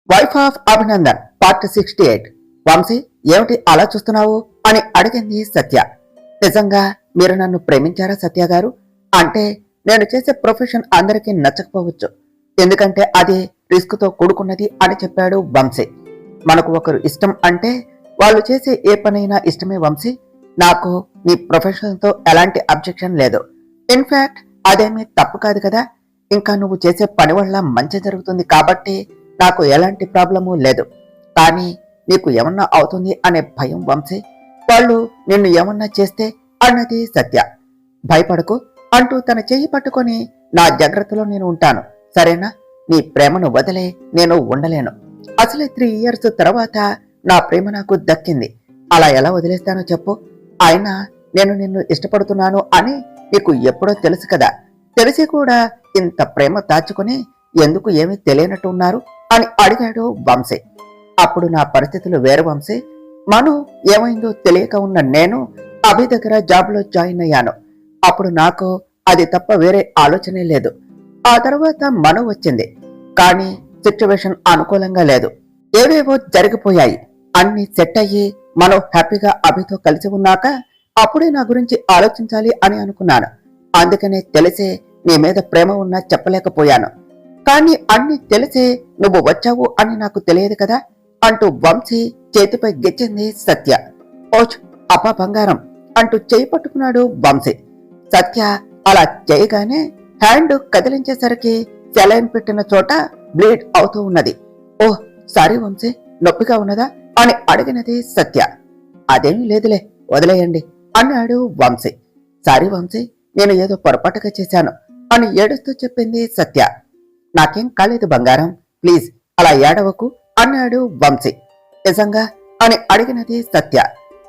Wife of Abhinandan part 68. Vamshi, ఏమిటి అలా చూస్తున్నావు అని అడిగింది సత్య. నిజంగా మీరు నన్ను ప్రేమించారా సత్య గారు? అంటే నేను చేసే ప్రొఫెషన్ అందరికీ నచ్చకపోవచ్చు, ఎందుకంటే అది రిస్క్తో కూడుకున్నది అని చెప్పాడు వంశీ. మనకు ఒకరు ఇష్టం అంటే వాళ్ళు చేసే ఏ పనైనా ఇష్టమే వంశీ. నాకు నీ ప్రొఫెషన్తో ఎలాంటి అబ్జెక్షన్ లేదు. ఇన్ఫాక్ట్ అదేమీ తప్పు కాదు కదా. ఇంకా నువ్వు చేసే పని వల్ల మంచి జరుగుతుంది కాబట్టి నాకు ఎలాంటి ప్రాబ్లము లేదు. కానీ నీకు ఏమన్నా అవుతుంది అనే భయం వంశీ. వాళ్ళు నిన్ను ఏమన్నా చేస్తే అన్నది సత్య. భయపడకు అంటూ తన చెయ్యి పట్టుకొని, నా జాగ్రత్తలో నేను ఉంటాను, సరేనా? నీ ప్రేమను వదిలే నేను ఉండలేను. అసలే 3 years తర్వాత నా ప్రేమ నాకు దక్కింది. అలా ఎలా వదిలేస్తానో చెప్పు? అయినా నేను నిన్ను ఇష్టపడుతున్నాను అని నీకు ఎప్పుడో తెలుసు కదా. తెలిసి కూడా ఇంత ప్రేమ దాచుకుని ఎందుకు ఏమీ తెలియనట్టు ఉన్నారు అని అడిగాడు వంశీ. అప్పుడు నా పరిస్థితులు వేరు వంశీ. మను ఏమైందో తెలియక ఉన్న నేను అభి దగ్గర జాబ్లో జాయిన్ అయ్యాను. అప్పుడు నాకు అది తప్ప వేరే ఆలోచనే లేదు. ఆ తర్వాత మను వచ్చింది, కానీ సిచ్యువేషన్ అనుకూలంగా లేదు. ఏవేవో జరిగిపోయాయి. అన్ని సెట్ అయ్యి మనం హ్యాపీగా అభితో కలిసి ఉన్నాక అప్పుడే నా గురించి ఆలోచించాలి అని అనుకున్నాను. అందుకనే తెలిసే నీ మీద ప్రేమ ఉన్నా చెప్పలేకపోయాను. కానీ అన్ని తెలిసే నువ్వు వచ్చావు అని నాకు తెలియదు కదా అంటూ వంశీ చేతిపై గెచ్చింది సత్య. ఓచ్ అప్ప బంగారం అంటూ చేయి పట్టుకున్నాడు వంశీ. సత్య అలా చేయగానే హ్యాండ్ కదిలించేసరికి సెలైన్ పెట్టిన చోట బ్లీడ్ అవుతూ ఉన్నది. ఓహ్ సారీ వంశీ, నొప్పిగా ఉన్నదా అని అడిగినది సత్య. అదేమీ లేదులే, వదిలేయండి అన్నాడు వంశీ. సారీ వంశీ, నేను ఏదో పొరపాటుగా చేశాను అని ఏడుస్తూ చెప్పింది సత్య. నాకేం కాలేదు బంగారం, ప్లీజ్ అలా ఏడవకు అన్నాడు వంశీ. నిజంగా అని అడిగినది సత్య.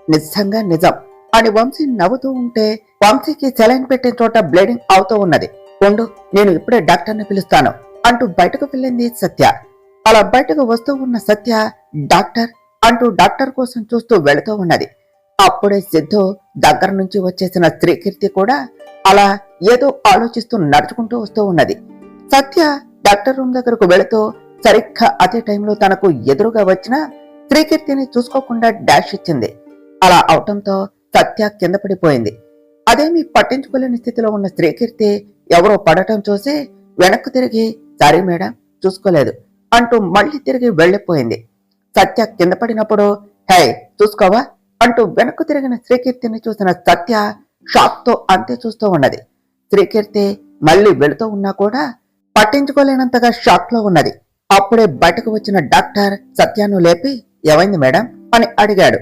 నిజంగా నిజం అని వంశీ నవ్వుతూ ఉంటే వంశీకి సెలైన్ పెట్టిన చోట బ్లీడింగ్ అవుతూ ఉన్నది. ఉండు, నేను ఇప్పుడే డాక్టర్ని పిలుస్తాను అంటూ బయటకు వెళ్ళింది సత్య. అలా బయటకు వస్తూ ఉన్న సత్య డాక్టర్ అంటూ డాక్టర్ కోసం చూస్తూ వెళుతూ ఉన్నది. అప్పుడే సిద్ధు దగ్గర నుంచి వచ్చేసిన శ్రీకీర్తి కూడా అలా ఏదో ఆలోచిస్తూ నడుచుకుంటూ వస్తూ ఉన్నది. సత్య డాక్టర్ రూమ్ దగ్గరకు వెళుతూ సరిగ్గా అదే టైంలో తనకు ఎదురుగా వచ్చిన శ్రీకీర్తిని చూసుకోకుండా డాష్ ఇచ్చింది. అలా అవటంతో సత్య కింద పడిపోయింది. అదేమీ పట్టించుకోలేని స్థితిలో ఉన్న శ్రీకీర్తి ఎవరో పడటం చూసి వెనక్కు తిరిగి, సారీ మేడం, చూసుకోలేదు అంటూ మళ్ళీ తిరిగి వెళ్లిపోయింది. సత్య కింద పడినప్పుడు, హే చూసుకోవా అంటూ వెనక్కు తిరిగిన శ్రీకీర్తిని చూసిన సత్య షాక్ తో అంతే చూస్తూ ఉన్నది. శ్రీకీర్తి మళ్ళీ వెళుతూ ఉన్నా కూడా పట్టించుకోలేనంతగా షాక్ లో ఉన్నది. అప్పుడే బయటకు వచ్చిన డాక్టర్ సత్యను లేపి, ఏమైంది మేడం అని అడిగాడు.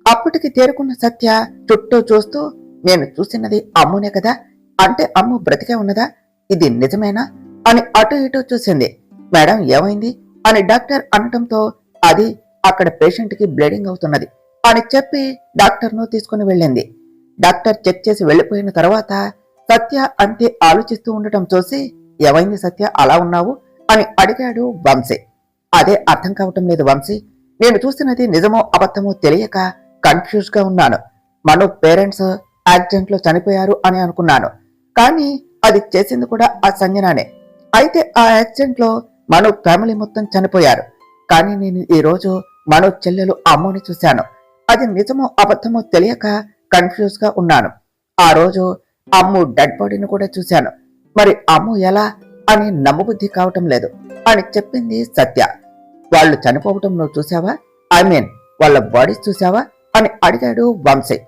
అప్పటికి తేరుకున్న సత్య చుట్టూ చూస్తూ, నేను చూసినది అమ్మునే కదా, అంటే అమ్ము బ్రతికే ఉన్నదా, ఇది నిజమేనా అని అటు ఇటు చూసింది. మేడం ఏమైంది అని డాక్టర్ అనటంతో, అది అక్కడ పేషెంట్ కి బ్లీడింగ్ అవుతున్నది అని చెప్పి డాక్టర్ను తీసుకుని వెళ్ళింది. డాక్టర్ చెక్ చేసి వెళ్లిపోయిన తర్వాత సత్య అంతే ఆలోచిస్తూ ఉండటం చూసి, ఏమైంది సత్య అలా ఉన్నావు అని అడిగాడు వంశీ. అదే అర్థం కావటం లేదు వంశీ, నేను చూసినది నిజమో అబద్ధమో తెలియక కన్ఫ్యూజ్ గా ఉన్నాను. మను పేరెంట్స్ యాక్సిడెంట్ లో చనిపోయారు అని అనుకున్నాను, కానీ అది చేసింది కూడా ఆ సంజనానే. అయితే ఆ యాక్సిడెంట్ లో మను ఫ్యామిలీ మొత్తం చనిపోయారు. కానీ నేను ఈ రోజు మను చెల్లెలు అమ్ముని చూశాను. అది నిజమో అబద్ధమో తెలియక కన్ఫ్యూజ్ గా ఉన్నాను. ఆ రోజు అమ్ము డెడ్ బాడీని కూడా చూశాను. మరి అమ్ము ఎలా అని నమ్మబుద్ధి కావటం లేదు అని చెప్పింది సత్య. వాళ్ళు చనిపోవటం నువ్వు చూసావా, ఐ మీన్ వాళ్ళ బాడీస్ చూసావా అని అడిగాడు వంశీ.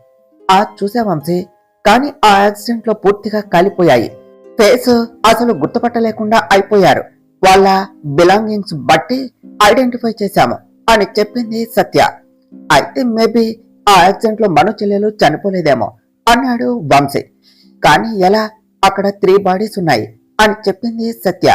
చూసా వంశీ, కానీ ఆ యాక్సిడెంట్ లో పూర్తిగా కాలిపోయాయి. ఫేస్ అసలు గుర్తుపట్టలేకుండా అయిపోయారు. వాళ్ళ బిలాంగింగ్స్ బట్టి ఐడెంటిఫై చేశాము అని చెప్పింది సత్య. అయితే మేబీ ఆ యాక్సిడెంట్ లో మను చెల్లెలు చనిపోలేదేమో అన్నాడు వంశీ. కానీ ఎలా, అక్కడ 3 బాడీస్ ఉన్నాయి అని చెప్పింది సత్య.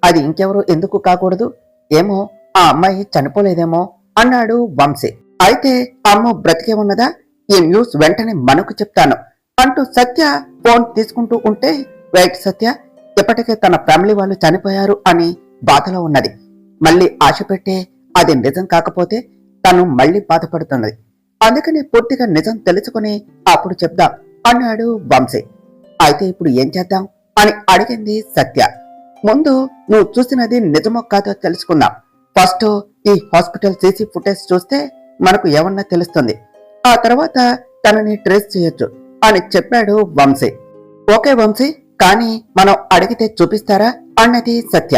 అది ఇంకెవరు ఎందుకు కాకూడదు, ఏమో ఆ అమ్మాయి చనిపోలేదేమో అన్నాడు వంశీ. అయితే అమ్మ బ్రతికే ఉన్నదా, ఈ న్యూస్ వెంటనే మనకు చెప్తాను అంటూ సత్య ఫోన్ తీసుకుంటూ ఉంటే, వెయిట్ సత్య, ఇప్పటికే తన ఫ్యామిలీ వాళ్ళు చనిపోయారు అని బాధలో ఉన్నది. మళ్ళీ ఆశ పెట్టే అది నిజం కాకపోతే తను మళ్ళీ బాధపడుతున్నది. అందుకని పూర్తిగా నిజం తెలుసుకుని అప్పుడు చెప్దాం అన్నాడు వంశీ. అయితే ఇప్పుడు ఏం చేద్దాం అని అడిగింది సత్య. ముందు నువ్వు చూసినది నిజమో కాదో తెలుసుకుందాం. ఫస్ట్ ఈ హాస్పిటల్ సీసీ ఫుటేజ్ చూస్తే మనకు ఏమన్నా తెలుస్తుంది, ఆ తర్వాత తనని ట్రేస్ చేయొచ్చు అని చెప్పాడు వంశీ. ఓకే వంశీ, కానీ మనం అడిగితే చూపిస్తారా అన్నది సత్య.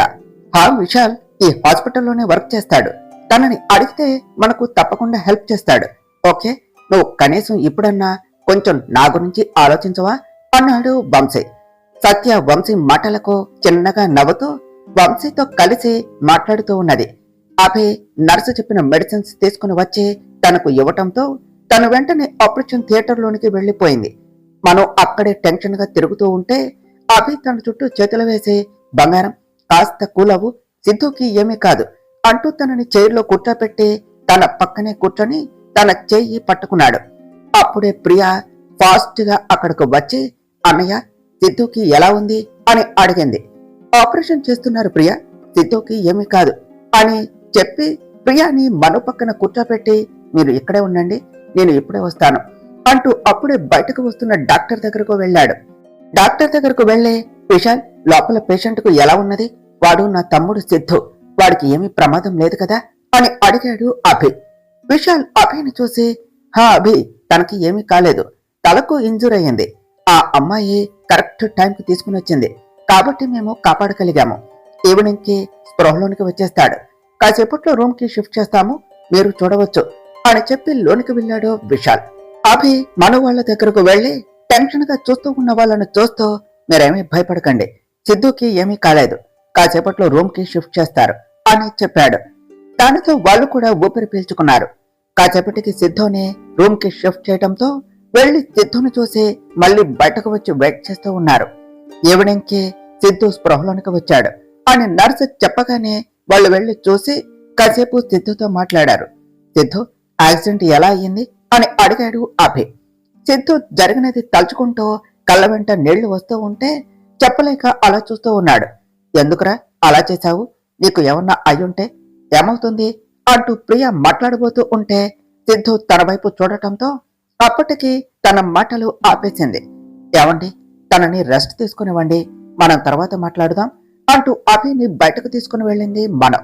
హా విశాల్ ఈ హాస్పిటల్లోనే వర్క్ చేస్తాడు, తనని అడిగితే మనకు తప్పకుండా హెల్ప్ చేస్తాడు. ఓకే, నువ్వు కనీసం ఇప్పుడన్నా కొంచెం నా గురించి ఆలోచించవా అన్నాడు వంశీ. సత్య వంశీ మాటలకు చిన్నగా నవ్వుతూ వంశీతో కలిసి మాట్లాడుతూ ఉన్నది. అభి నర్సు చెప్పిన మెడిసిన్స్ తీసుకుని వచ్చి తనకు ఇవ్వటంతో తను వెంటనే ఆపరేషన్ థియేటర్లోనికి వెళ్లిపోయింది. మనం అక్కడే టెన్షన్ గా తిరుగుతూ ఉంటే అభి తన చుట్టూ చేతులు వేసి, బంగారం కాస్త కూలవు, సిద్ధుకి ఏమీ కాదు అంటూ తనని చైర్లో కూర్చోపెట్టి తన పక్కనే కూర్చొని తన చెయ్యి పట్టుకున్నాడు. అప్పుడే ప్రియా ఫాస్ట్ గా అక్కడకు వచ్చి, అన్నయ్య సిద్ధుకి ఎలా ఉంది అని అడిగింది. ఆపరేషన్ చేస్తున్నారు ప్రియా, సిద్ధుకి ఏమీ కాదు అని చెప్పి ప్రియాని మను పక్కన కూర్చోపెట్టి, మీరు ఇక్కడే ఉండండి, నేను ఇప్పుడే వస్తాను అంటూ అప్పుడే బయటకు వస్తున్న డాక్టర్ దగ్గరకు వెళ్ళాడు. డాక్టర్ దగ్గరకు వెళ్లే, విశాల్ లోపల పేషెంట్ కు ఎలా ఉన్నది, వాడు నా తమ్ముడు సిద్ధు, వాడికి ఏమీ ప్రమాదం లేదు కదా అని అడిగాడు అభి. విశాల్ అభిని చూసి, హా అభి, తనకి ఏమీ కాలేదు, తలకు ఇంజూర్ అయ్యింది, ఆ అమ్మాయి కరెక్ట్ టైంకి తీసుకుని వచ్చింది కాబట్టి మేము కాపాడగలిగాము, ఈవినింగ్ కి స్పృహలోనికి వచ్చేస్తాడు, కాసేపట్లో రూమ్ కి షిఫ్ట్ చేస్తాము, మీరు చూడవచ్చు అని చెప్పి లోనికి వెళ్ళాడు విశాల్. అభి మను వాళ్ళ దగ్గరకు వెళ్లి టెన్షన్ గా చూస్తూ ఉన్న వాళ్ళను చూస్తూ, మీరేమీ భయపడకండి, సిద్ధుకి ఏమీ కాలేదు, కాసేపట్లో రూమ్ కి షిఫ్ట్ చేస్తారు అని చెప్పాడు. దానితో వాళ్ళు కూడా ఊపిరి పీల్చుకున్నారు. కాసేపటికి సిద్ధుని రూమ్ కి షిఫ్ట్ చేయడంతో వెళ్లి సిద్ధుని చూసి మళ్ళీ బయటకు వచ్చి వెయిట్ చేస్తూ ఉన్నారు. ఈవినింగ్ కి సిద్ధు స్పృహలోనికి వచ్చాడు అని నర్సు చెప్పగానే వాళ్ళు వెళ్లి చూసి కాసేపు సిద్ధుతో మాట్లాడారు. సిద్ధు యాక్సిడెంట్ ఎలా అయ్యింది అని అడిగాడు అభి. సిద్ధు జరిగినది తలుచుకుంటూ కళ్ళ వెంట నీళ్లు వస్తూ ఉంటే చెప్పలేక అలా చూస్తూ ఉన్నాడు. ఎందుకురా అలా చేశావు, నీకు ఏమన్నా అయ్యుంటే ఏమవుతుంది అంటూ ప్రియ మాట్లాడబోతూ ఉంటే సిద్ధు తన వైపు చూడటంతో అప్పటికి తన మాటలు ఆపేసింది. ఏమండి, తనని రెస్ట్ తీసుకునివ్వండి, మనం తర్వాత మాట్లాడుదాం అంటూ అభిని బయటకు తీసుకుని వెళ్ళింది మనం.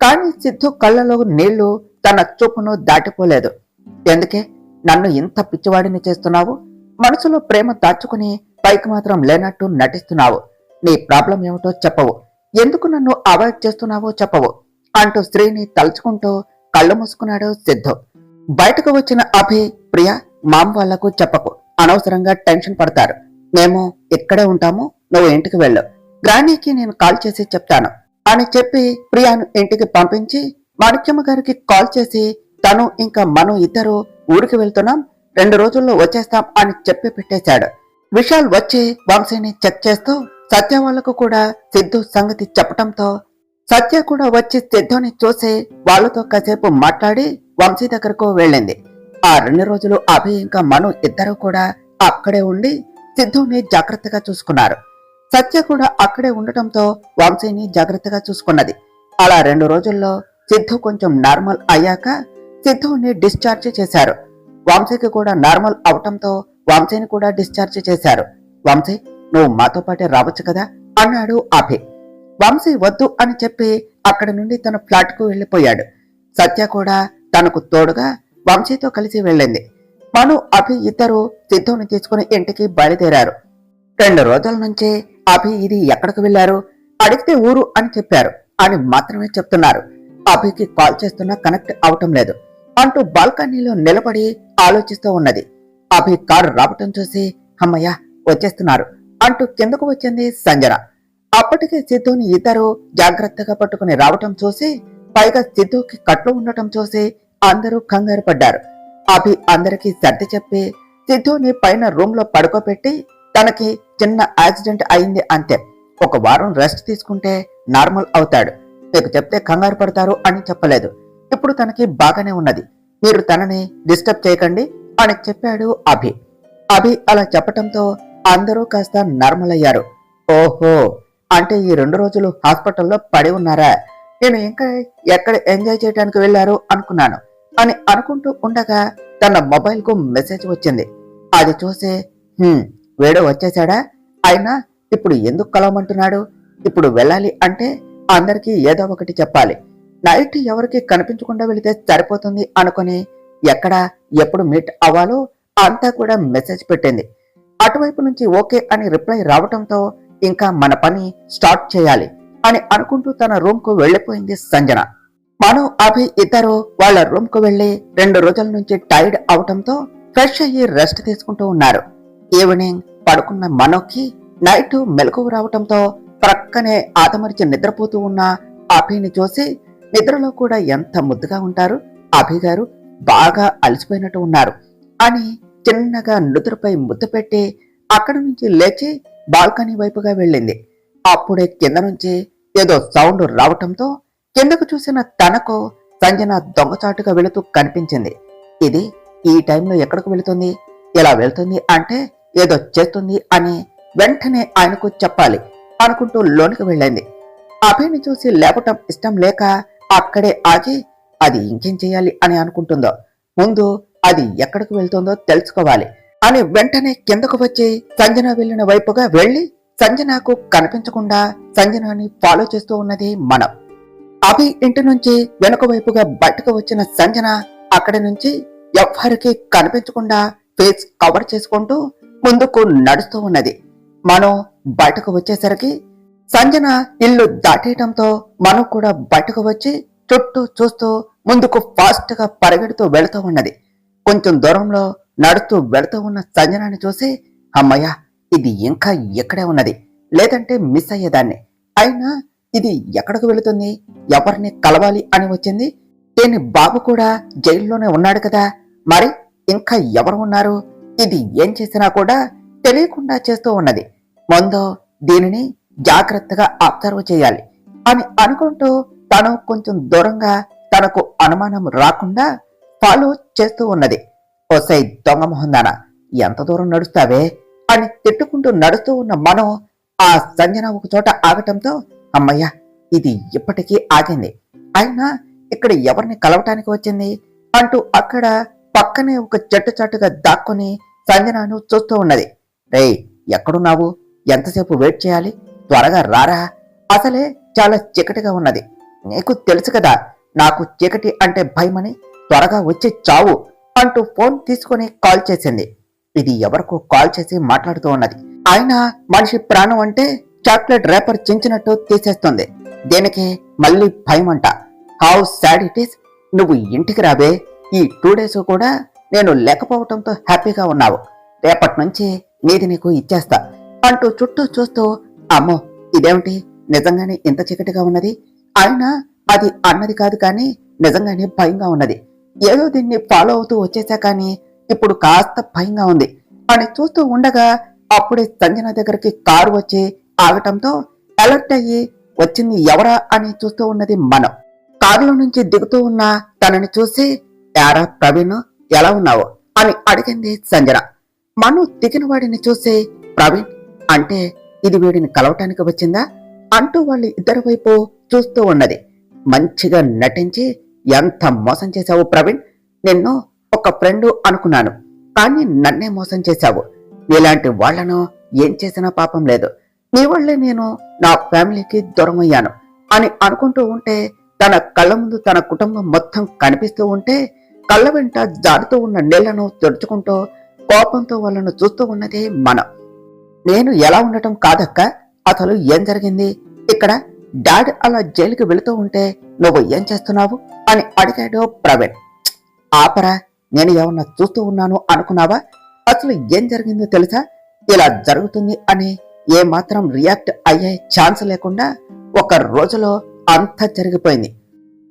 కానీ సిద్ధు కళ్ళలో నీళ్లు తన చూపును దాటిపోలేదు. ఎందుకే నన్ను ఇంత పిచ్చివాడిని చేస్తున్నావు, మనసులో ప్రేమ దాచుకుని పైకి మాత్రం లేనట్టు నటిస్తున్నావు, నీ ప్రాబ్లం ఏమిటో చెప్పవు, ఎందుకు నన్ను అవాయిడ్ చేస్తున్నావో చెప్పవు అంటూ స్త్రీని తలుచుకుంటూ కళ్ళు మూసుకున్నాడు సిద్ధు. బయటకు వచ్చిన అభి, ప్రియా మామ్ వాళ్లకు చెప్పకు, అనవసరంగా టెన్షన్ పడతారు, మేము ఇక్కడే ఉంటాము, నువ్వు ఇంటికి వెళ్ళు, గ్రానీకి నేను కాల్ చేసి చెప్తాను అని చెప్పి ప్రియాను ఇంటికి పంపించి మాణిక్యమ్మ గారికి కాల్ చేసి తను ఇంకా మను ఇద్దరు ఊరికి వెళ్తున్నాం, 2 రోజుల్లో వచ్చేస్తాం అని చెప్పి పెట్టేశాడు. విశాల్ వచ్చి వంశీని చెక్ చేస్తూ సత్య వాళ్లకు కూడా సిద్ధు సంగతి చెప్పటంతో సత్య కూడా వచ్చి సిద్ధుని చూసి వాళ్లతో కాసేపు మాట్లాడి వంశీ దగ్గరకు వెళ్ళింది. ఆ 2 రోజులు అభి ఇంకా మను ఇద్దరు కూడా అక్కడే ఉండి సిద్ధుని జాగ్రత్తగా చూసుకున్నారు. సత్య కూడా అక్కడే ఉండటంతో వంశీని జాగ్రత్తగా చూసుకున్నది. అలా 2 రోజుల్లో సిద్ధు కొంచెం నార్మల్ అయ్యాక సిద్ధుని డిశ్చార్జ్ చేశారు. వంశీకి కూడా నార్మల్ అవటంతో వంశీని కూడా డిశ్చార్జ్ చేశారు. వంశీ, నువ్వు మాతో పాటే రావచ్చు కదా అన్నాడు అభి. వంశీ వద్దు అని చెప్పి అక్కడి నుండి తన ఫ్లాట్ కు వెళ్లిపోయాడు. సత్య కూడా తనకు తోడుగా వంశీతో కలిసి వెళ్ళింది. మను అభి ఇద్దరు సిద్ధుని తీసుకుని ఇంటికి బయలుదేరారు. 2 రోజుల నుంచి అభి ఇది ఎక్కడికి వెళ్లారు అడిగితే ఊరు అని చెప్పారు అని మాత్రమే చెప్తున్నారు. అభికి కాల్ చేస్తున్నా కనెక్ట్ అవటం లేదు అంటూ బాల్కనీలో నిలబడి ఆలోచిస్తూ ఉన్నది. అభి కారు రావటం చూసి అమ్మయ్య వచ్చేస్తున్నారు అంటూ కిందకు వచ్చింది సంజన. అప్పటికే సిద్ధుని ఇద్దరు జాగ్రత్తగా పట్టుకుని రావటం చూసి, పైగా సిద్ధుకి కట్లు ఉండటం చూసి అందరూ కంగారు పడ్డారు. అభి అందరికీ సర్ది చెప్పి సిద్ధుని పైన రూమ్ లో పడుకోబెట్టి తనకి చిన్న యాక్సిడెంట్ అయింది అంతే, 1 వారం రెస్ట్ తీసుకుంటే నార్మల్ అవుతాడు, మీకు చెప్తే కంగారు పడతారు అని చెప్పలేదు, ఇప్పుడు తనకి బాగానే ఉన్నది, మీరు తనని డిస్టర్బ్ చేయకండి అని చెప్పాడు అభి. అభి అలా చెప్పటంతో అందరూ కాస్త నార్మల్ అయ్యారు. ఓహో, అంటే ఈ 2 రోజులు హాస్పిటల్లో పడి ఉన్నారా, నేను ఇంకా ఎక్కడ ఎంజాయ్ చేయడానికి వెళ్లారు అనుకున్నాను అని అనుకుంటూ ఉండగా తన మొబైల్ కు మెసేజ్ వచ్చింది. అది చూసి వేడో వచ్చేశాడా, అయినా ఇప్పుడు ఎందుకు కలవమంటున్నాడు, ఇప్పుడు వెళ్ళాలి అంటే అందరికీ ఏదో ఒకటి చెప్పాలి, నైట్ ఎవరికి కనిపించకుండా వెళితే సరిపోతుంది అనుకుని ఎక్కడ ఎప్పుడు మీట్ అవ్వాలో అంతా కూడా మెసేజ్ పెట్టింది. అటువైపు నుంచి ఓకే అని రిప్లై రావటంతో ఇంకా మన పని స్టార్ట్ చేయాలి అని అనుకుంటూ తన రూమ్ కు వెళ్లిపోయింది సంజన. మను, అభి ఇద్దరు వాళ్ళ రూమ్ కు వెళ్లి 2 రోజుల నుంచి టైర్డ్ అవటంతో ఫ్రెష్ అయ్యి రెస్ట్ తీసుకుంటూ ఉన్నారు. ఈవినింగ్ పడుకున్న మనోకి నైట్ మెలకువ రావటంతో ప్రక్కనే ఆదమరిచి నిద్రపోతూ ఉన్న అభిని చూసి, నిద్రలో కూడా ఎంత ముద్దుగా ఉంటారు అభి గారు, బాగా అలసిపోయినట్టు ఉన్నారు అని చిన్నగా నుదురుపై ముద్దు పెట్టి అక్కడి నుంచి లేచి బాల్కనీ వైపుగా వెళ్ళింది. అప్పుడే కింద నుంచి ఏదో సౌండ్ రావటంతో కిందకు చూసిన తనకు సంజన దొంగచాటుగా వెళుతూ కనిపించింది. ఇది ఈ టైంలో ఎక్కడికి వెళుతుంది, ఇలా వెళ్తుంది అంటే ఏదో చేస్తుంది అని వెంటనే ఆయనకు చెప్పాలి అనుకుంటూ లోనికి వెళ్ళింది. అభిని చూసి లేపటం ఇష్టం లేక అక్కడే ఆగి అది ఇంకేం చేయాలి అని అనుకుంటుందో, ముందు అది ఎక్కడికి వెళ్తుందో తెలుసుకోవాలి అని వెంటనే కిందకు వచ్చి సంజన వెళ్లిన వైపుగా వెళ్లి సంజనకు కనిపించకుండా సంజనాని ఫాలో చేస్తూ ఉన్నది మనం. అభి ఇంటి నుంచి వెనుక వైపుగా బయటకు వచ్చిన సంజన అక్కడి నుంచి ఎవ్వరికి కనిపించకుండా ఫేస్ కవర్ చేసుకుంటూ ముందుకు నడుస్తూ ఉన్నది. మనం బయటకు వచ్చేసరికి సంజన ఇల్లు దాటేయటంతో మనం కూడా బయటకు వచ్చి చుట్టూ చూస్తూ ముందుకు ఫాస్ట్ గా పరిగెడుతూ వెళుతూ ఉన్నది. కొంచెం దూరంలో నడుస్తూ వెళుతూ ఉన్న సంజనాన్ని చూసి, అమ్మయ్య, ఇది ఇంకా ఎక్కడే ఉన్నది, లేదంటే మిస్ అయ్యేదాన్ని. అయినా ఇది ఎక్కడికి వెళుతుంది, ఎవరిని కలవాలి అని వచ్చింది, దీని బాబు కూడా జైల్లోనే ఉన్నాడు కదా, మరి ఇంకా ఎవరు ఉన్నారు, ఇది ఏం చేసినా కూడా తెలియకుండా చేస్తూ ఉన్నది. ముందు దీనిని జాగ్రత్తగా అబ్జర్వ్ చేయాలి అని అనుకుంటూ తను కొంచెం దూరంగా తనకు అనుమానం రాకుండా ఫాలో చేస్తూ ఉన్నది. ఓసై దొంగ మొహందానా, ఎంత దూరం నడుస్తావే అని తిట్టుకుంటూ నడుస్తూ ఉన్న మనం ఆ సంజన ఒక చోట ఆగటంతో, అమ్మయ్య, ఇది ఇప్పటికీ ఆగింది, అయినా ఇక్కడ ఎవరిని కలవటానికి వచ్చింది అంటూ అక్కడ పక్కనే ఒక చెట్టు చాటుగా దాక్కుని సంజనను చూస్తూ ఉన్నది. రేయ్, ఎక్కడున్నావు, ఎంతసేపు వెయిట్ చేయాలి, త్వరగా రారా, అసలే చాలా చీకటిగా ఉన్నది, నీకు తెలుసు కదా నాకు చీకటి అంటే భయమని, త్వరగా వచ్చి చావు అంటూ ఫోన్ తీసుకుని కాల్ చేసింది. ఇది ఎవరికో కాల్ చేసి మాట్లాడుతూ ఉన్నది. ఆయన మనిషి ప్రాణం అంటే చాక్లెట్ రేపర్ చించినట్టు తీసేస్తుంది, దీనికి మళ్ళీ భయం అంట. హౌ సాడ్ ఇట్ ఈస్, నువ్వు ఇంటికి రాబే, ఈ 2 days కూడా నేను లేకపోవటంతో హ్యాపీగా ఉన్నావు, రేపటి నుంచి నీది నీకు ఇచ్చేస్తా అంటూ చుట్టూ చూస్తూ, అమ్మో ఇదేమిటి, నిజంగానే ఇంత చీకటిగా ఉన్నది, అయినా అది అన్నది కాదు కానీ నిజంగానే భయంగా ఉన్నది, ఏదో దీన్ని ఫాలో అవుతూ వచ్చేసా కానీ ఇప్పుడు కాస్త భయంగా ఉంది అని చూస్తూ ఉండగా అప్పుడే సంజన దగ్గరికి కారు వచ్చి ఆగటంతో అలర్ట్ అయ్యి వచ్చింది ఎవరా అని చూస్తూ ఉన్నది మనం. కారులో నుంచి దిగుతూ ఉన్న తనని చూసి, యారా ప్రవీణ్, ఎలా ఉన్నావు అని అడిగింది సంజన. మను దిగిన వాడిని చూసి, ప్రవీణ్ అంటే ఇది వీడిని కలవటానికి వచ్చిందా అంటూ వాళ్ళు ఇద్దరి వైపు చూస్తూ ఉన్నది. మంచిగా నటించి, ఎంత మోసం చేశావు ప్రవీణ్, నిన్ను ఒక ఫ్రెండు అనుకున్నాను కానీ నన్నే మోసం చేశావు, నీలాంటి వాళ్లను ఏం చేసినా పాపం లేదు, నీ వల్లే నేను నా ఫ్యామిలీకి దూరం అయ్యాను అని అనుకుంటూ ఉంటే తన కళ్ళ ముందు తన కుటుంబం మొత్తం కనిపిస్తూ ఉంటే కళ్ళ వెంట జారుతూ ఉన్న నీళ్లను తుడుచుకుంటూ కోపంతో వాళ్ళను చూస్తూ ఉన్నది మనం. నేను ఎలా ఉండటం కాదక్క, అసలు ఏం జరిగింది ఇక్కడ, డాడ్ అలా జైలుకి వెళుతూ ఉంటే నువ్వు ఏం చేస్తున్నావు అని అడిగాడు ప్రవీణ్. ఆపరా, నేను ఏమన్నా చూస్తూ ఉన్నాను అనుకున్నావా, అసలు ఏం జరిగిందో తెలుసా, ఇలా జరుగుతుంది అని ఏ మాత్రం రియాక్ట్ అయ్యే ఛాన్స్ లేకుండా ఒక రోజులో అంతా జరిగిపోయింది.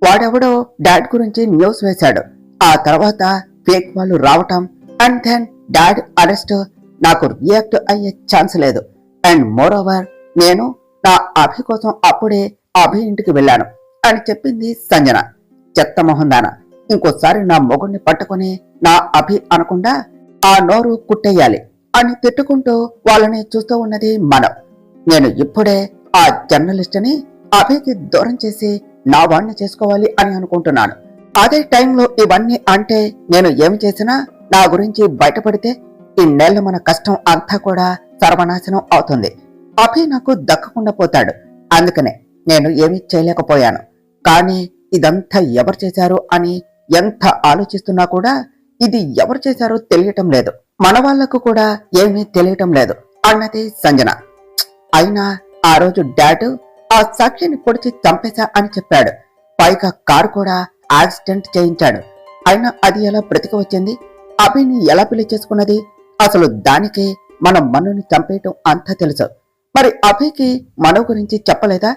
వాడెవడో డాడ్ గురించి న్యూస్ వేశాడు, ఆ తర్వాత ఫేక్ వాళ్ళు రావటం, అండ్ దెన్ డాడ్ అరెస్ట్, నాకు రియాక్ట్ అయ్యే ఛాన్స్ లేదు. అండ్ మోర్ ఓవర్ నేను నా అభి కోసం అప్పుడే అభి ఇంటికి వెళ్ళాను అని చెప్పింది సంజన. చెత్త మొహందాన, ఇంకోసారి నా మొగుడిని పట్టుకుని నా అభి అనకుండా ఆ నోరు కుట్టేయాలి అని తిట్టుకుంటూ వాళ్ళని చూస్తూ ఉన్నది మనం. నేను ఇప్పుడే ఆ జర్నలిస్ట్ ని అభికి దూరం చేసి నా వాణ్ణి చేసుకోవాలి అని అనుకుంటున్నాను. అదే టైంలో ఇవన్నీ అంటే నేను ఏమి చేసినా నా గురించి బయటపడితే ఇన్నేళ్లు మన కష్టం అంతా కూడా సర్వనాశనం అవుతుంది. అభి నాకు దక్కకుండా పోతాడు, అందుకనే నేను ఏమీ చేయలేకపోయాను. కానీ ఇదంతా ఎవరు చేశారు అని ఎంత ఆలోచిస్తున్నా కూడా ఇది ఎవరు చేశారో తెలియటం లేదు, మన వాళ్లకు కూడా ఏమీ తెలియటం లేదు అన్నది సంజన. అయినా ఆ రోజు డాడ్ ఆ సాక్షిని పొడిచి చంపేశా అని చెప్పాడు. పైగా కారు కూడా యాక్సిడెంట్ చేయించాడు. అయినా అది ఎలా బ్రతికి వచ్చింది? అభిని ఎలా పెళ్లి చేసుకున్నది? అసలు దానికి మన మనుని చంపేయటం అంతా తెలుసు. మరి అభికి మనో గురించి చెప్పలేదా?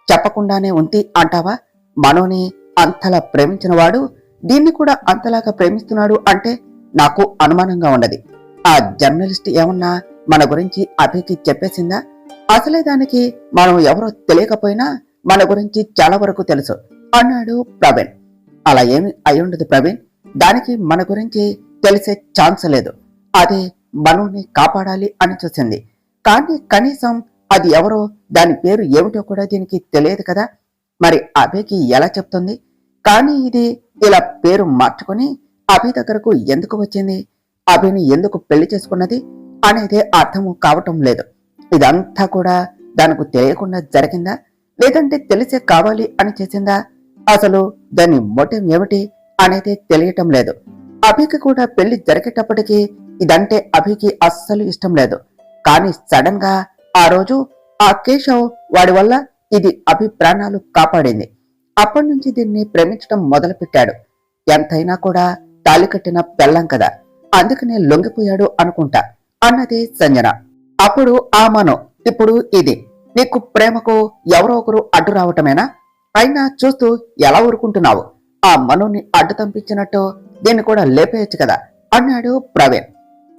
చెప్పకుండానే ఉంది అంటావా? మనోని అంతలా ప్రేమించిన వాడు దీన్ని కూడా అంతలాగా ప్రేమిస్తున్నాడు అంటే నాకు అనుమానంగా ఉన్నది. ఆ జర్నలిస్ట్ ఏమన్నా మన గురించి అభికి చెప్పేసిందా? అసలే దానికి మనం ఎవరో తెలియకపోయినా మన గురించి చాలా వరకు తెలుసు అన్నాడు ప్రవీణ్. అలా ఏమి అయ్యుండదు ప్రవీణ్, దానికి మన గురించి తెలిసే ఛాన్స్ లేదు. అది మనోని కాపాడాలి అని చూసింది, కానీ కనీసం అది ఎవరో దాని పేరు ఏమిటో కూడా దీనికి తెలియదు కదా. మరి అభికి ఎలా చెప్తుంది? కానీ ఇది ఇలా పేరు మార్చుకుని అభి దగ్గరకు ఎందుకు వచ్చింది? అభిని ఎందుకు పెళ్లి చేసుకున్నది అనేదే అర్థము కావటం లేదు. ఇదంతా కూడా దానికి తెలియకుండా జరిగిందా, లేదంటే తెలిసే కావాలి అని చేసిందా? అసలు దాని మోటివ్ ఏమిటి అనేది తెలియటం లేదు. అభికి కూడా పెళ్లి జరిగేటప్పటికీ ఇదంటే అభికి అస్సలు ఇష్టం లేదు. కానీ సడన్ గా ఆ రోజు ఆ కేశవ్ వాడి వల్ల ఇది అభి ప్రాణాలు కాపాడింది. అప్పటి నుంచి దీన్ని ప్రేమించడం మొదలు పెట్టాడు. ఎంతైనా కూడా తాళి కట్టిన పెళ్ళం కదా, అందుకనే లొంగిపోయాడు అనుకుంటా అన్నది సంజన. అప్పుడు ఆ మనో, ఇప్పుడు ఇది నీకు ప్రేమకు ఎవరో ఒకరు అడ్డు రావటమేనా? అయినా చూస్తూ ఎలా ఊరుకుంటున్నావు? ఆ మనోని అడ్డు పంపించినట్టు దీన్ని కూడా లేపేయచ్చు కదా అన్నాడు ప్రవీణ్.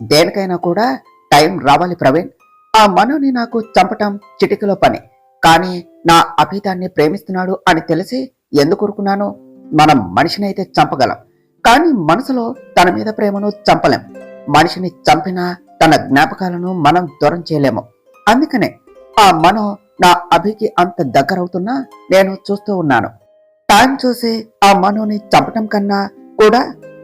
దేనికైనా కూడా టైం రావాలి ప్రవీణ్. ఆ మనోని నాకు చంపటం చిటికలో పని, కానీ నా అభితాన్ని ప్రేమిస్తున్నాడు అని తెలిసి ఎందుకు ఊరుకున్నాను? మనం మనిషినైతే చంపగలం, కానీ మనసులో తన మీద ప్రేమను చంపలేం. మనిషిని చంపినా తన జ్ఞాపకాలను మనం దూరం చేయలేము. అందుకనే ఆ మనో నా అభికి అంత దగ్గరవుతున్నా నేను చూస్తూ ఉన్నాను. టైం చూసి ఆ మనోని చంపటం కన్నా కూడా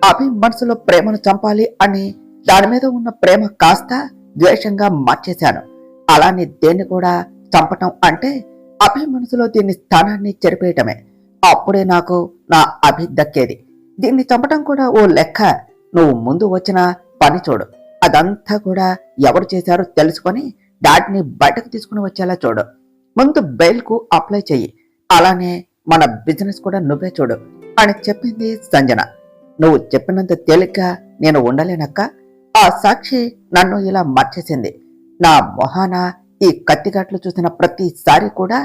అభి మనసులో ప్రేమను చంపాలి అని దాని మీద ఉన్న ప్రేమ కాస్త ద్వేషంగా మార్చేశాను. అలానే దేన్ని కూడా చంపటం అంటే అభి మనసులో దీని స్థానాన్ని చెరిపేయటమే. అప్పుడే నాకు నా అభి దక్కేది. దీన్ని చంపటం కూడా ఓ లెక్క. నువ్వు ముందు వచ్చిన పని చూడు, అదంతా కూడా ఎవరు చేశారో తెలుసుకొని డాడ్ని బయటకు తీసుకుని వచ్చేలా చూడు. ముందు బెయిల్ కు అప్లై చెయ్యి, అలానే మన బిజినెస్ కూడా నువ్వే చూడు అని చెప్పింది సంజన. నువ్వు చెప్పినంత తేలిగ్గా నేను ఉండలేనక్క. ఆ సాక్షి నన్ను ఇలా మార్చేసింది. నా మొహాన ఈ కత్తిఘాట్లు చూసిన ప్రతిసారి కూడా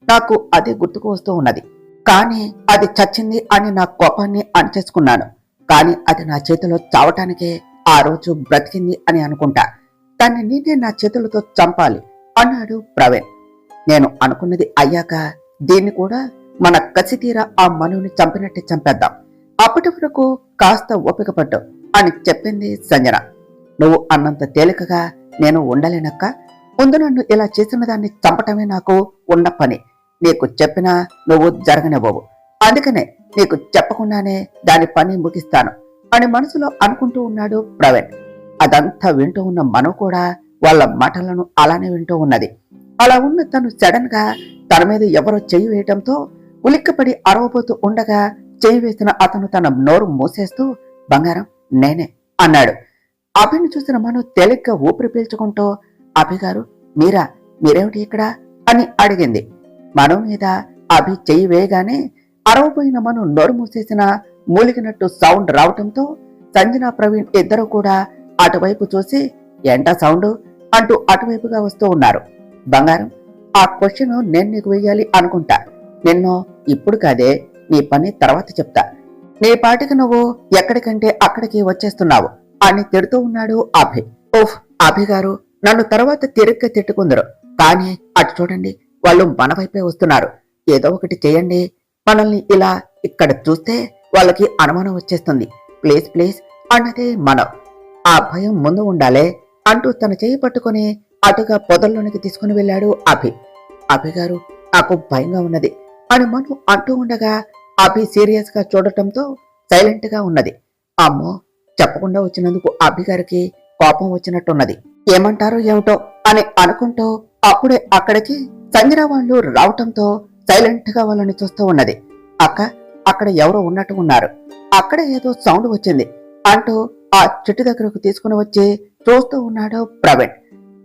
నాకు అదే గుర్తుకు వస్తూ ఉన్నది. కానీ అది చచ్చింది అని నా కోపాన్ని అణచేసుకున్నాను. కానీ అది నా చేతిలో చావటానికే ఆ రోజు బ్రతికింది అని అనుకుంటా. దాన్ని నేనే నా చేతులతో చంపాలి అన్నాడు ప్రవీణ్. నేను అనుకున్నది అయ్యాక దీన్ని కూడా మన కసి తీరా ఆ మనుని చంపినట్టే చంపేద్దాం. అప్పటి వరకు కాస్త ఓపిక పట్టు అని చెప్పింది సంజన. నువ్వు అన్నంత తేలికగా నేను ఉండలేనక్క. ముందు నన్ను ఇలా చేసిన దాన్ని చంపటమే నాకు ఉన్న పని. నీకు చెప్పినా నువ్వు జరగనివ్వవు, అందుకనే నీకు చెప్పకుండానే దాని పని ముగిస్తాను అని మనసులో అనుకుంటూ ఉన్నాడు ప్రవీణ్. అదంతా వింటూ ఉన్న మను కూడా వాళ్ళ మాటలను అలానే వింటూ ఉన్నది. అలా ఉన్న తను సడన్ గా తన మీద ఎవరో చెయ్యి వేయటంతో ఉలిక్కపడి అరవబోతూ ఉండగా చెయ్యి వేసిన అతను తన నోరు మూసేస్తూ బంగారం నేనే అన్నాడు. అభిని చూసిన మను తేలిగ్గా ఊపిరి పీల్చుకుంటూ అభిగారు మీరేమిటి ఇక్కడ అని అడిగింది. మను మీద అభి చెయ్యి వేయగానే అరవబోయిన మను నోరు మూసేసిన మూలిగినట్టు సౌండ్ రావటంతో సంజన ప్రవీణ్ ఇద్దరు కూడా అటువైపు చూసి ఏంటా సౌండ్ అంటూ అటువైపుగా వస్తూ ఉన్నారు. బంగారం, ఆ క్వశ్చన్ నేను నీకు వేయాలి అనుకుంటా. నిన్ను ఇప్పుడు కాదే, నీ పని తర్వాత చెప్తా. నీ పాటికి నువ్వు ఎక్కడికంటే అక్కడికి వచ్చేస్తున్నావు అని తిడుతూ ఉన్నాడు అభి. ఓహ్ అభి గారు, నన్ను తర్వాత తిరిగ్గా తిట్టుకుందరు, కానీ అటు చూడండి, వాళ్ళు మన వైపే వస్తున్నారు. ఏదో ఒకటి చేయండి. మనల్ని ఇలా ఇక్కడ చూస్తే వాళ్ళకి అనుమానం వచ్చేస్తుంది. ప్లీజ్ ప్లీజ్ అన్నదే మనం. ఆ భయం ముందు ఉండాలే అంటూ తన చేయి పట్టుకుని అటుగా పొదల్లోనికి తీసుకుని వెళ్ళాడు అభి. అభి గారు, నాకు భయంగా ఉన్నది అని మను అంటూ ఉండగా అభి సీరియస్ గా చూడటంతో సైలెంట్ గా ఉన్నది. అమ్మో, చెప్పకుండా వచ్చినందుకు అభి గారికి కోపం వచ్చినట్టున్నది. ఏమంటారో ఏమిటో అని అనుకుంటూ అప్పుడే అక్కడికి సంజన వాళ్ళు రావటంతో సైలెంట్ గా వాళ్ళని చూస్తూ ఉన్నది. అక్క, అక్కడ ఎవరో ఉన్నట్టు ఉన్నారు. అక్కడ ఏదో సౌండ్ వచ్చింది అంటూ ఆ చెట్టు దగ్గరకు తీసుకుని వచ్చి చూస్తూ ఉన్నాడు ప్రవీణ్.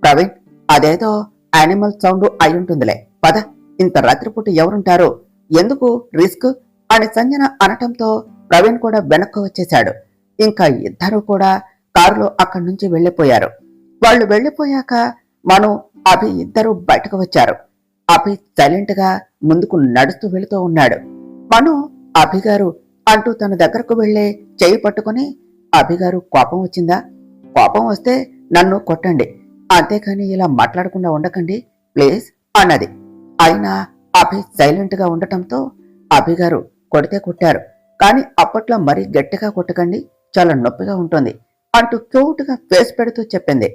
ప్రవీణ్, అదేదో యానిమల్ సౌండ్ అయి ఉంటుందిలే, పద, ఇంత రాత్రిపూట ఎవరుంటారు, ఎందుకు రిస్క్ అని సంజన అనటంతో ప్రవీణ్ కూడా వెనక్కు వచ్చేశాడు. ఇంకా ఇద్దరు కూడా కారులో అక్కడి నుంచి వెళ్లిపోయారు. వాళ్ళు వెళ్లిపోయాక మను, అభి ఇద్దరు బయటకు వచ్చారు. అభి సైలెంట్ గా ముందుకు నడుస్తూ వెళుతూ ఉన్నాడు. మను, అభిగారు అంటూ తన దగ్గరకు వెళ్లే చెయ్యి పట్టుకుని, అభిగారు కోపం వచ్చిందా? కోపం వస్తే నన్ను కొట్టండి, అంతేకాని ఇలా మాట్లాడకుండా ఉండకండి ప్లీజ్ అన్నది. అయినా అభి సైలెంట్ గా ఉండటంతో, అభిగారు కొడితే కొట్టారు, కానీ అప్పట్లో మరీ గట్టిగా కొట్టకండి, చాలా నొప్పిగా ఉంటుంది అంటూ క్యూట్ గా ఫేస్ పెడుతూ చెప్పింది.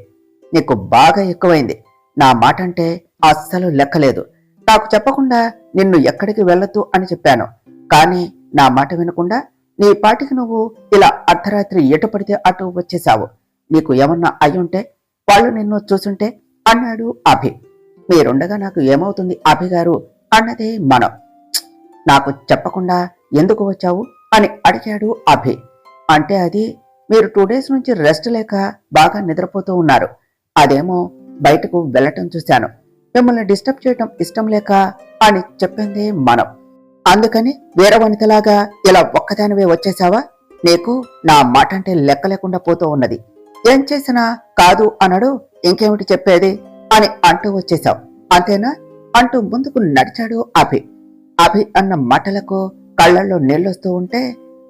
నీకు బాగా ఎక్కువైంది, నా మాట అంటే అస్సలు లెక్కలేదు. నాకు చెప్పకుండా నిన్ను ఎక్కడికి వెళ్ళొద్దు అని చెప్పాను, కానీ నా మాట వినకుండా నీ పాటికి నువ్వు ఇలా అర్ధరాత్రి ఎటు పడితే అటు వచ్చేశావు. నీకు ఏమన్నా అయ్యుంటే, వాళ్ళు నిన్ను చూసుంటే అన్నాడు అభి. మీరుండగా నాకు ఏమవుతుంది అభిగారు అన్నదే మనం. నాకు చెప్పకుండా ఎందుకు వచ్చావు అని అడిగాడు అభి. అంటే అది, మీరు 2 days నుంచి రెస్ట్ లేక బాగా నిద్రపోతూ ఉన్నారు, అదేమో బయటకు వెళ్ళటం చూశాను, మిమ్మల్ని డిస్టర్బ్ చేయటం ఇష్టం లేక అని చెప్పింది మనం. అందుకని వేరే వనితలాగా ఇలా ఒక్కదానివే వచ్చేసావా? నీకు నా మాట అంటే లెక్క లేకుండా పోతూ ఉన్నది, ఏం చేసినా కాదు అనడు, ఇంకేమిటి చెప్పేది అని అంటూ వచ్చేశావు అంతేనా అంటూ ముందుకు నడిచాడు అభి. అభి అన్న మాటలకు కళ్లల్లో నీళ్ళొస్తూ ఉంటే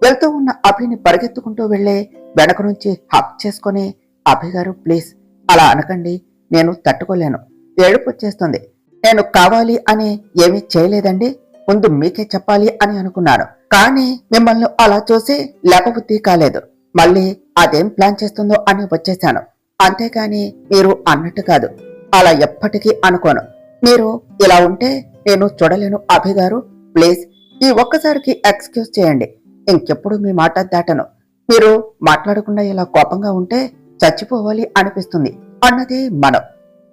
వెళ్తూ ఉన్న అభిని పరిగెత్తుకుంటూ వెళ్లే వెనక నుంచి హక్ చేసుకుని, అభిగారు ప్లీజ్ అలా అనకండి, నేను తట్టుకోలేను, ఏడుపు వచ్చేస్తుంది, నేను కావాలి అని ఏమీ చేయలేదండి, ముందు మీకే చెప్పాలి అని అనుకున్నాను, కానీ మిమ్మల్ని అలా చూసి లేపబుద్ధి కాలేదు, మళ్ళీ అదేం ప్లాన్ చేస్తుందో అని వచ్చేశాను, అంతేకాని మీరు అన్నట్టు కాదు, అలా ఎప్పటికీ అనుకోను, మీరు ఇలా ఉంటే నేను చూడలేను అభిగారు, ప్లీజ్ ఈ ఒక్కసారికి ఎక్స్క్యూజ్ చేయండి, ఇంకెప్పుడు మీ మాట దాటను, మీరు మాట్లాడకుండా ఇలా కోపంగా ఉంటే చచ్చిపోవాలి అనిపిస్తుంది అన్నది మనం.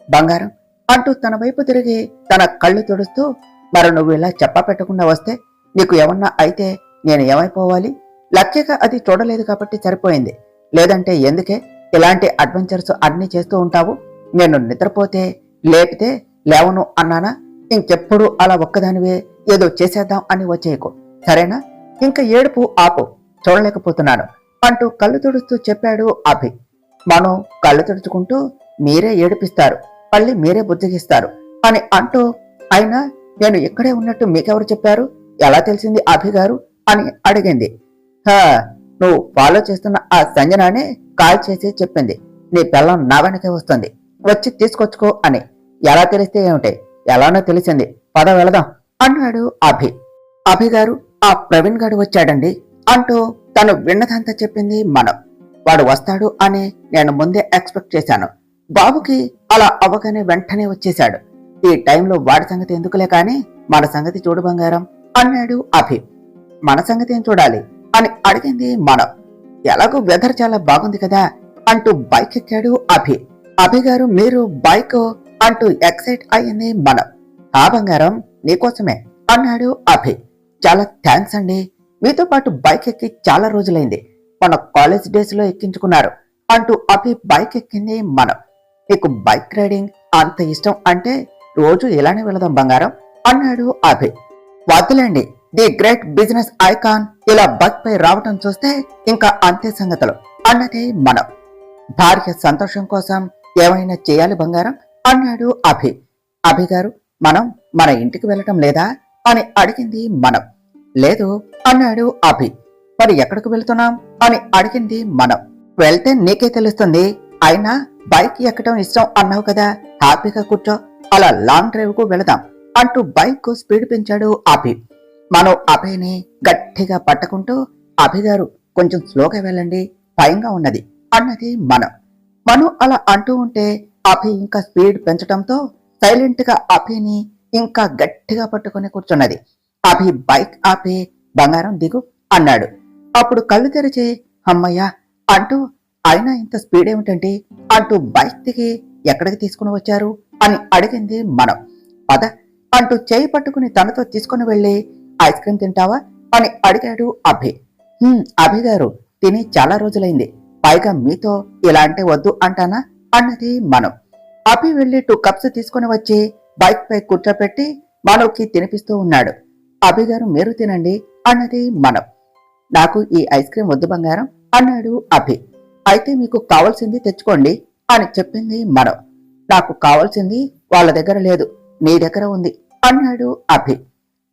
బంగారం అంటూ తన వైపు తిరిగి తన కళ్ళు తుడుస్తూ, మరి నువ్వు ఇలా చెప్పా పెట్టకుండా వస్తే నీకు ఏమన్నా అయితే నేను ఏమైపోవాలి? లక్కీగా అది చూడలేదు కాబట్టి సరిపోయింది, లేదంటే ఎందుకే ఇలాంటి అడ్వెంచర్స్ అన్ని చేస్తూ ఉంటావు? నేను నిద్రపోతే లేపితే లేవను అన్నానా? ఇంకెప్పుడు అలా ఒక్కదానివే ఏదో చేసేద్దాం అని వచ్చేయకు, సరేనా? ఇంకా ఏడుపు ఆపు, చూడలేకపోతున్నాను అంటూ కళ్ళు తుడుస్తూ చెప్పాడు అభి. మనం కళ్ళు తుడుచుకుంటూ, మీరే ఏడిపిస్తారు, మళ్ళీ మీరే బుజ్జగిస్తారు అని అంటూ, అయినా నేను ఇక్కడే ఉన్నట్టు మీకెవరు చెప్పారు, ఎలా తెలిసింది అభిగారు అని అడిగింది. నువ్వు ఫాలో చేస్తున్న ఆ సంజనానే కాల్ చేసి చెప్పింది, నీ పిల్లం నా వెనకే వస్తుంది, వచ్చి తీసుకొచ్చుకో అని. ఎలా తెలిస్తే ఏమిటి, ఎలానో తెలిసింది, పద వెళదాం అన్నాడు అభి. అభిగారు, ఆ ప్రవీణ్ గారు వచ్చాడండి అంటూ తను విన్నదంతా చెప్పింది మనం. వాడు వస్తాడు అని నేను ముందే ఎక్స్పెక్ట్ చేశాను, బాబుకి అలా అవ్వగానే వెంటనే వచ్చేశాడు, ఈ టైంలో వాడి సంగతి ఎందుకులే కానీ మన సంగతి చూడు బంగారం అన్నాడు అభి. మన సంగతి ఏం చూడాలి అని అడిగింది మనం. ఎలాగో వెదర్ చాలా బాగుంది కదా అంటూ బైక్ ఎక్కాడు అభి. అభిగారు, మీరు బైక్ అంటూ ఎక్సైట్ అయ్యింది మనం. ఆ బంగారం నీకోసమే అన్నాడు అభి. చాలా థ్యాంక్స్ అండి, మీతో పాటు బైక్ ఎక్కి చాలా రోజులైంది, మన కాలేజ్ డేస్ లో ఎక్కించుకున్నారు అంటూ అభి బైక్ ఎక్కింది మనం. నీకు బైక్ రైడింగ్ అంత ఇష్టం అంటే రోజు ఇలానే వెళదాం బంగారం అన్నాడు అభి. వద్దులేండి, ది గ్రేట్ బిజినెస్ ఐకాన్ ఇలా బైక్ పై రావటం చూస్తే ఇంకా అంతే సంగతులు అన్నది మనం. భార్య సంతోషం కోసం ఏమైనా చేయాలి బంగారం అన్నాడు అభి. అభిగారు, మనం మన ఇంటికి వెళ్ళటం లేదా అని అడిగింది మనం. లేదు అన్నాడు అభి. మరి ఎక్కడికి వెళ్తున్నాం అని అడిగింది మనం. వెళ్తే నీకే తెలుస్తుంది, అయినా బైక్ ఎక్కడం ఇష్టం అన్నావు కదా, హ్యాపీగా కూర్చో, అలా లాంగ్ డ్రైవ్ కు వెళదాం అంటూ బైక్ కు స్పీడ్ పెంచాడు అభి. మనం అభిని గట్టిగా పట్టుకుంటూ, అభిగారు కొంచెం స్లోగా వెళ్ళండి, భయంగా ఉన్నది అన్నది మనం. మనం అలా అంటూ ఉంటే అభి ఇంకా స్పీడ్ పెంచడంతో సైలెంట్ గా అభిని ఇంకా గట్టిగా పట్టుకుని కూర్చున్నది. అభి బైక్ ఆపి, బంగారం దిగు అన్నాడు. అప్పుడు కళ్ళు తెరిచి, అమ్మయ్యా అంటూ, అయినా ఇంత స్పీడ్ ఏమిటండి అంటూ బైక్ దిగి ఎక్కడికి తీసుకుని వచ్చారు అని అడిగింది మనం. పద అంటూ చేయి పట్టుకుని తనతో తీసుకుని వెళ్ళి, ఐస్ క్రీమ్ తింటావా అని అడిగాడు అభి. అభి గారు, తిని చాలా రోజులైంది, పైగా మీతో ఇలా అంటే వద్దు అంటానా అన్నది మనం. అభి వెళ్లి 2 కప్స్ తీసుకుని వచ్చి బైక్ పై కూర్చోపెట్టి మనోకి తినిపిస్తూ ఉన్నాడు. అభి గారు, మీరు తినండి అన్నది మనం. నాకు ఈ ఐస్ క్రీం వద్దు బంగారం అన్నాడు అభి. అయితే మీకు కావాల్సింది తెచ్చుకోండి అని చెప్పింది మనం. నాకు కావాల్సింది వాళ్ళ దగ్గర లేదు, నీ దగ్గర ఉంది అన్నాడు అభి.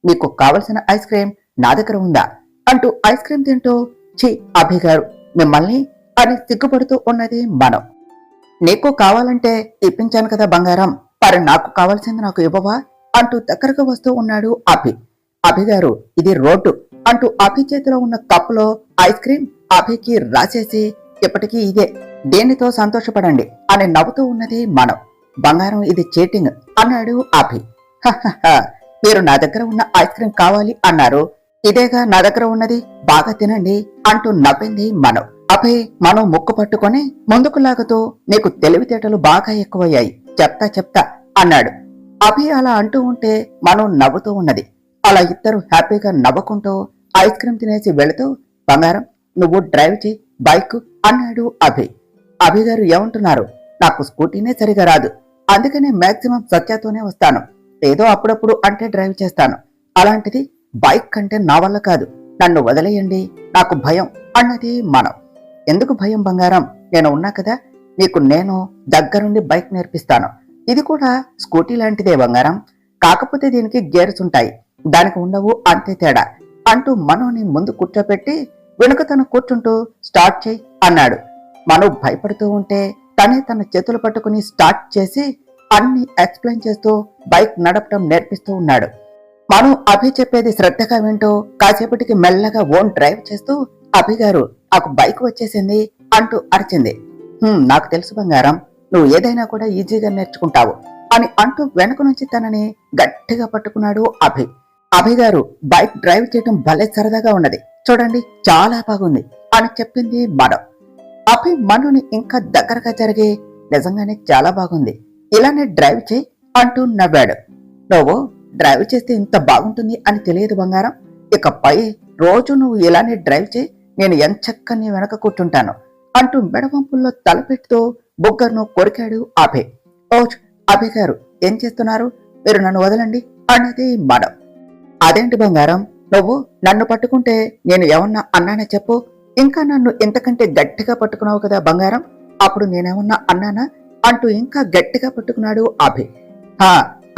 మీకు కావలసిన ఐస్ క్రీం నా దగ్గర ఉందా అంటూ ఐస్ క్రీం తింటూ, ఛీ అభి గారు, మిమ్మల్ని అని సిగ్గుపడుతూ ఉన్నది మనం. నీకు కావాలంటే ఇప్పించాను కదా బంగారం, మరి నాకు కావాల్సింది నాకు ఇవ్వవా అంటూ దగ్గరకు వస్తూ ఉన్నాడు అభి. అభి గారు, ఇది రోడ్డు అంటూ అభి చేతిలో ఉన్న కప్పులో ఐస్ క్రీం అభికి రాసేసి, ఇప్పటికీ ఇదే, దేనితో సంతోషపడండి అని నవ్వుతూ ఉన్నది మనం. బంగారం, ఇది చీటింగ్ అన్నాడు అభి. మీరు నా దగ్గర ఉన్న ఐస్ క్రీం కావాలి అన్నారు, ఇదేగా నా దగ్గర ఉన్నది, బాగా తినండి అంటూ నవ్వింది మనం. అభి మనం ముక్కు పట్టుకొని ముందుకు లాగుతూ, నీకు తెలివితేటలు బాగా ఎక్కువయ్యాయి, చెప్తా అన్నాడు. అభి అలా అంటూ ఉంటే మనం నవ్వుతూ ఉన్నది. అలా ఇద్దరు హ్యాపీగా నవ్వుకుంటూ ఐస్ క్రీం తినేసి వెళుతూ, బంగారం నువ్వు డ్రైవ్ చేయి బైక్ అన్నాడు అభి. అభి గారు ఏమంటున్నారు, నాకు స్కూటీనే సరిగా రాదు, అందుకనే మాక్సిమం సత్యతోనే వస్తాను, ఏదో అప్పుడప్పుడు అంటే డ్రైవ్ చేస్తాను, అలాంటిది బైక్ కంటే నా వల్ల కాదు, నన్ను వదిలేయండి, నాకు భయం అన్నది మనం. ఎందుకు భయం బంగారం, నేను ఉన్నా కదా, నీకు నేను దగ్గరుండి బైక్ నేర్పిస్తాను, ఇది కూడా స్కూటీ లాంటిదే బంగారం, కాకపోతే దీనికి గేర్స్ ఉంటాయి, దానికి ఉండవు, అంతే తేడా అంటూ మనోని ముందు కూర్చోపెట్టి వెనుక తను కూర్చుంటూ స్టార్ట్ చేయి అన్నాడు. మనో భయపడుతూ ఉంటే తనే తన చేతులు పట్టుకుని స్టార్ట్ చేసి అన్ని ఎక్స్ప్లెయిన్ చేస్తూ బైక్ నడపడం నేర్పిస్తూ ఉన్నాడు. మనం అభి చెప్పేది శ్రద్ధగా వింటూ కాసేపటికి మెల్లగా ఓన్ డ్రైవ్ చేస్తూ, అభి గారు నాకు బైక్ వచ్చేసింది అంటూ అరిచింది. నాకు తెలుసు బంగారం, నువ్వు ఏదైనా కూడా ఈజీగా నేర్చుకుంటావు అని అంటూ వెనక నుంచి తనని గట్టిగా పట్టుకున్నాడు అభి. అభి గారు, బైక్ డ్రైవ్ చేయడం భలే సరదాగా ఉన్నది, చూడండి చాలా బాగుంది అని చెప్పింది మనం. అభి మనుని ఇంకా దగ్గరగా జరిగి, నిజంగానే చాలా బాగుంది, ఇలానే డ్రైవ్ చేయి అంటూ నవ్వాడు. నువ్వు డ్రైవ్ చేస్తే ఇంత బాగుంటుంది అని తెలియదు బంగారం, ఇకపై రోజు నువ్వు ఇలానే డ్రైవ్ చేయి, నేను ఎంచక్క నీ వెనక కూర్చుంటాను అంటూ మెడవంపుల్లో తలపెడుతూ బుగ్గర్ను కొరికాడు అభి. ఓచ్ అభి గారు, ఏం చేస్తున్నారు, మీరు నన్ను వదలండి అన్నది మనం. అదేంటి బంగారం, నువ్వు నన్ను పట్టుకుంటే నేను ఏమన్నా అన్నానా చెప్పు, ఇంకా నన్ను ఇంతకంటే గట్టిగా పట్టుకున్నావు కదా బంగారం, అప్పుడు నేనేమన్నా అన్నానా అంటూ ఇంకా గట్టిగా పట్టుకున్నాడు అభి.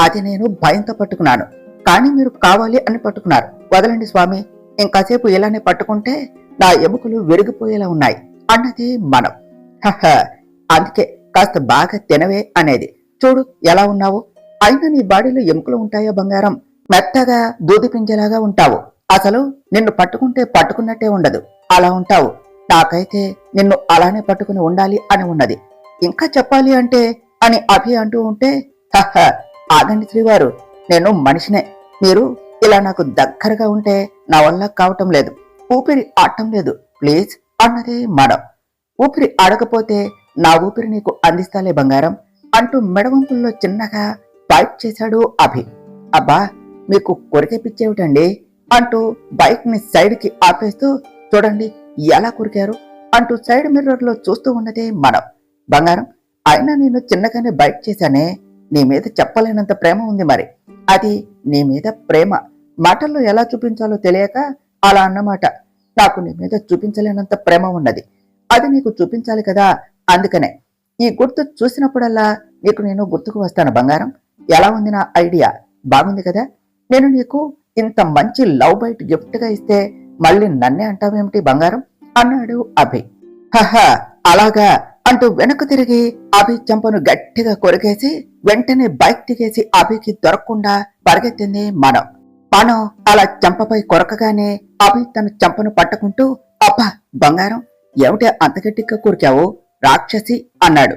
అది నేను భయంతో పట్టుకున్నాను, కానీ మీరు కావాలి అని పట్టుకున్నారు, వదలండి స్వామి, ఇంకాసేపు ఇలానే పట్టుకుంటే నా ఎముకలు విరిగిపోయేలా ఉన్నాయి అన్నది మనం. అందుకే కాస్త బాగా తినవే అనేది, చూడు ఎలా ఉన్నావు, అయినా నీ బాడీలో ఎముకలు ఉంటాయా బంగారం, మెత్తగా దూది పింజలాగా ఉంటావు, అసలు నిన్ను పట్టుకుంటే పట్టుకున్నట్టే ఉండదు, అలా ఉంటావు, నాకైతే నిన్ను అలానే పట్టుకుని ఉండాలి అని ఉన్నది, ఇంకా చెప్పాలి అంటే అని అభి అంటూ ఉంటే, ఆగండి శ్రీవారు, నేను మనిషినే, మీరు ఇలా నాకు దగ్గరగా ఉంటే నా వల్ల కావటం లేదు, ఊపిరి ఆడటం లేదు, ప్లీజ్ అన్నది మనం. ఊపిరి ఆడకపోతే నా ఊపిరి నీకు అందిస్తాలే బంగారం అంటూ మెడవంపుల్లో చిన్నగా బైక్ చేశాడు అభి. అబ్బా మీకు కొరికే పిచ్చేమిటండి అంటూ బైక్ ని సైడ్ కి ఆపేస్తూ, చూడండి ఎలా కొరికారు అంటూ సైడ్ మిర్రర్ లో చూస్తూ ఉన్నదే మనం. బంగారం, అయినా నేను చిన్నగానే బైక్ చేశానే, నీ మీద చెప్పలేనంత ప్రేమ ఉంది, మరి అది నీ మీద ప్రేమ మాటల్లో ఎలా చూపించాలో తెలియక అలా అన్నమాట, నాకు నీ మీద చూపించలేనంత ప్రేమ ఉన్నది, అది నీకు చూపించాలి కదా, అందుకనే ఈ గుర్తు చూసినప్పుడల్లా నీకు నేను గుర్తుకు వస్తాను బంగారం. ఎలా ఉంది నా ఐడియా, బాగుంది కదా, నేను నీకు ఇంత మంచి లవ్ బైట్ గిఫ్ట్ గా ఇస్తే మళ్ళీ నన్నే అంటావేమిటి బంగారం అన్నాడు అభి. అలాగా అంటూ వెనక్కు తిరిగి అభి చెంపను గట్టిగా కొరికేసి వెంటనే బైక్ దిగేసి అభికి దొరకకుండా పరిగెత్తింది మనం. మనం అలా చెంపపై కొరకగానే అభి తన చెంపను పట్టుకుంటూ, అబ్బా బంగారం, ఏమిటి అంత గట్టిగా కొరికావు రాక్షసి అన్నాడు.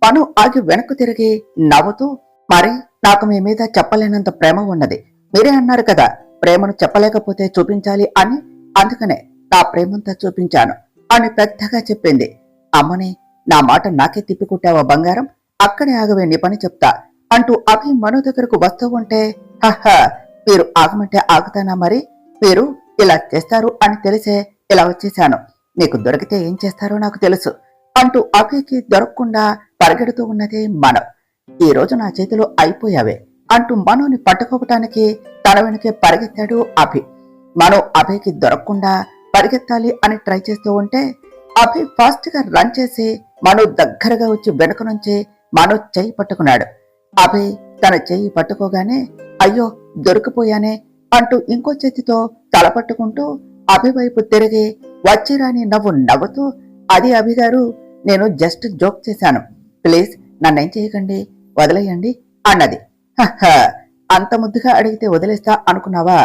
పను ఆగి వెనక్కు తిరిగి నవ్వుతూ, మరి నాకు మీ మీద చెప్పలేనంత ప్రేమ ఉన్నది, మీరే అన్నారు కదా ప్రేమను చెప్పలేకపోతే చూపించాలి అని, అందుకనే నా ప్రేమంతా చూపించాను అని పెద్దగా చెప్పింది. అమ్మని, నా మాట నాకే తిప్పికుట్టావా బంగారం, అక్కడే ఆగవే, నీ పని చెప్తా అంటూ అభి మను దగ్గరకు వస్తూ ఉంటే, మీరు ఆగమంటే ఆగుతానా, మరి మీరు ఇలా చేస్తారు అని తెలిసే ఇలా వచ్చేశాను. నీకు దొరికితే ఏం చేస్తారో నాకు తెలుసు అంటూ అభికి దొరకకుండా పరిగెడుతూ ఉన్నది మనో. ఈ రోజు నా చేతిలో అయిపోయావే అంటూ మనోని పట్టుకోవటానికి తన వెనుకే పరిగెత్తాడు అభి. మనో అభికి దొరకకుండా పరిగెత్తాలి అని ట్రై చేస్తూ ఉంటే అభి ఫాస్ట్ గా రన్ చేసి మనో దగ్గరగా వచ్చి వెనుక నుంచి మనో చెయ్యి పట్టుకున్నాడు. అభి తన చెయ్యి పట్టుకోగానే అయ్యో దొరికిపోయానే అంటూ ఇంకో చేతితో తల పట్టుకుంటూ అభి వైపు తిరిగి వచ్చిరాని నవ్వు నవ్వుతూ, అది అభి గారు, నేను జస్ట్ జోక్ చేశాను, ప్లీజ్ నన్నేం చేయకండి, వదిలేయండి అన్నది. అంత ముద్దుగా అడిగితే వదిలేస్తా అనుకున్నావా?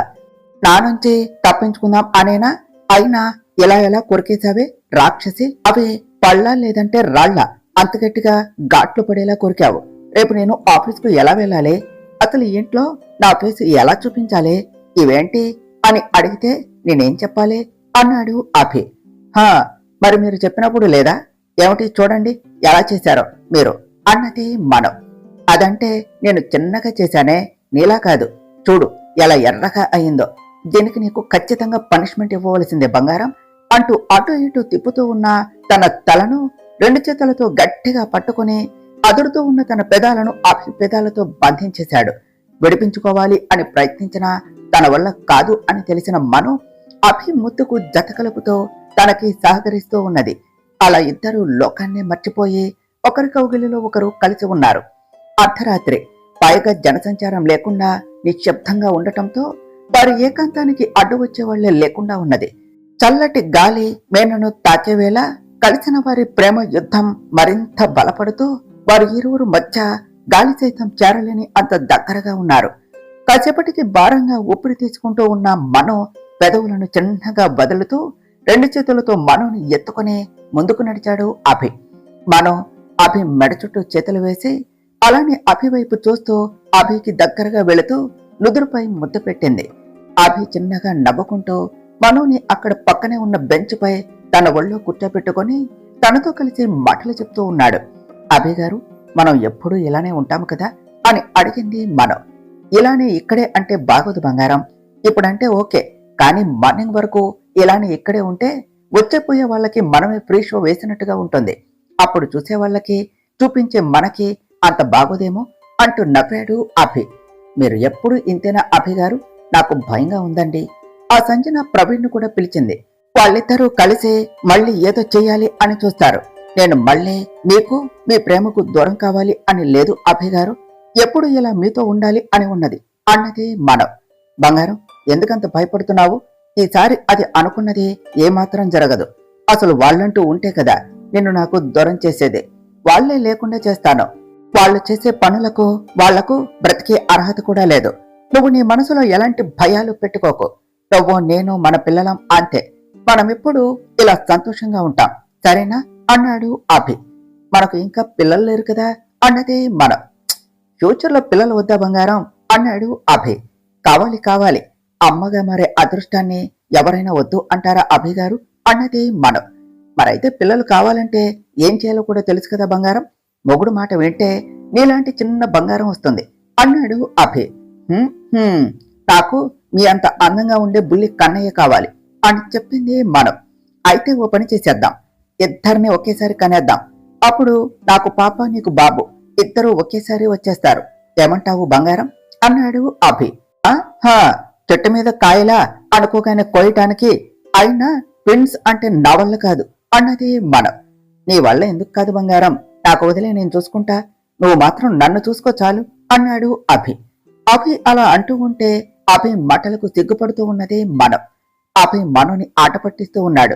నా నుంచి తప్పించుకుందాం అనేనా? అయినా ఎలా ఎలా కొరికేశావే రాక్షసి. అవి పళ్ళ లేదంటే రాళ్ల అంత గట్టిగా ఘాట్లు పడేలా కొరికావు. రేపు నేను ఆఫీస్కు ఎలా వెళ్ళాలి? అసలు ఇంట్లో నా ఫేస్ ఎలా చూపించాలి? ఇవేంటి అని అడిగితే నేనేం చెప్పాలి అన్నాడు అభి. మరి మీరు చెప్పినప్పుడు లేదా? ఏమిటి చూడండి ఎలా చేశారో మీరు అన్నది మనం. అదంటే నేను చిన్నగా చేశానే, నీలా కాదు, చూడు ఎలా ఎర్రగా అయిందో. దీనికి నీకు ఖచ్చితంగా పనిష్మెంట్ ఇవ్వవలసిందే బంగారం అంటూ అటు ఇటు తిప్పుతూ ఉన్న తన తలను 2 చేతులతో గట్టిగా పట్టుకుని అదురుతూ ఉన్న తన పెదాలను అభి పెదాలతో బంధించేశాడు. విడిపించుకోవాలి అని ప్రయత్నించినా తన వల్ల కాదు అని తెలిసిన మను అభి ముద్దుకు జత కలుపుతో తనకి సహకరిస్తూ ఉన్నది. అలా ఇద్దరు లోకాన్నే మర్చిపోయి ఒకరి కౌగిలిలో ఒకరు కలిసి ఉన్నారు. అర్ధరాత్రి, పైగా జనసంచారం లేకుండా నిశ్శబ్దంగా ఉండటంతో వారి ఏకాంతానికి అడ్డు వచ్చేవాళ్లే లేకుండా ఉన్నది. చల్లటి గాలి మేనను తాకేవేళ కలిసిన వారి ప్రేమ యుద్ధం మరింత బలపడుతూ వారి ఇరువురు మధ్య గాలి సైతం చేరలేని అంత దగ్గరగా ఉన్నారు. కాసేపటికి భారంగా ఊపిరి తీసుకుంటూ ఉన్న మనో పెదవులను చిన్నగా బదులుతూ 2 చేతులతో మనోని ఎత్తుకుని ముందుకు నడిచాడు అభి. మనో అభి మెడ చుట్టూ చేతులు వేసి అలానే అభి వైపు చూస్తూ అభికి దగ్గరగా వెళుతూ నుదురుపై ముద్దు పెట్టింది. అభి చిన్నగా నవ్వుకుంటూ మనోని అక్కడ పక్కనే ఉన్న బెంచ్ పై తన ఒళ్ళో కూర్చోబెట్టుకుని తనతో కలిసి మాటలు చెప్తూ ఉన్నాడు. అభి గారు, మనం ఎప్పుడూ ఇలానే ఉంటాము కదా అని అడిగింది మనో. ఇలానే ఇక్కడే అంటే బాగోదు బంగారం, ఇప్పుడంటే ఓకే, కానీ మార్నింగ్ వరకు ఇలానే ఇక్కడే ఉంటే వచ్చేపోయే వాళ్ళకి మనమే ఫ్రీ షో వేసినట్టుగా ఉంటుంది. అప్పుడు చూసే వాళ్ళకి చూపించే మనకి అంత బాగోదేమో అంటూ నవ్వాడు అభి. మీరు ఎప్పుడు ఇంతేనా అభి గారు? నాకు భయంగా ఉందండి. ఆ సంజన ప్రవీణ్ ను కూడా పిలిచింది. వాళ్ళిద్దరూ కలిసి మళ్ళీ ఏదో చెయ్యాలి అని చూస్తారు. నేను మళ్ళీ మీకు మీ ప్రేమకు దూరం కావాలి అని లేదు అభి గారు, ఎప్పుడు ఇలా మీతో ఉండాలి అని ఉన్నది అన్నది మనం. బంగారం, ఎందుకంత భయపడుతున్నావు? ఈసారి అది అనుకున్నది ఏమాత్రం జరగదు. అసలు వాళ్ళంటూ ఉంటే కదా నిన్ను నాకు దూరం చేసేదే. వాళ్లే లేకుండా చేస్తాను. వాళ్ళు చేసే పనులకు వాళ్లకు బ్రతికే అర్హత కూడా లేదు. నువ్వు నీ మనసులో ఎలాంటి భయాలు పెట్టుకోకు. నువ్వు నేను మన పిల్లలం అంతే. మనమిప్పుడు ఇలా సంతోషంగా ఉంటాం, సరేనా అన్నాడు అభి. మనకు ఇంకా పిల్లలు లేరు కదా అన్నది మనం. ఫ్యూచర్లో పిల్లలు వద్దా బంగారం అన్నాడు అభి. కావాలి కావాలి, అమ్మగా మారే అదృష్టాన్ని ఎవరైనా వద్దు అంటారా అభి గారు అన్నది మనం. మరైతే పిల్లలు కావాలంటే ఏం చేయాలో కూడా తెలుసు కదా బంగారం. మొగుడు మాట వింటే నీలాంటి చిన్న బంగారం వస్తుంది అన్నాడు అభి. నాకు మీ అంత అందంగా ఉండే బుల్లి కన్నయ్య కావాలి అని చెప్పింది మనం. అయితే ఓ పని చేసేద్దాం, ఇద్దరిని ఒకేసారి కనేద్దాం. అప్పుడు నాకు పాప నీకు బాబు, ఇద్దరు ఒకేసారి వచ్చేస్తారు. ఏమంటావు బంగారం అన్నాడు అభి. చెట్టు మీద కాయలా అనుకోగానే కోయటానికి, అయినా ట్విన్స్ అంటే నా వల్ల కాదు అన్నది మనం. నీ వల్ల ఎందుకు కాదు బంగారం, నాకు వదిలే, నేను చూసుకుంటా, నువ్వు మాత్రం నన్ను చూసుకో చాలు అన్నాడు అభి. అభి అలా అంటూ ఉంటే అభి మాటలకు సిగ్గుపడుతూ ఉన్నది మనం. అభి మనోని ఆట పట్టిస్తూ ఉన్నాడు.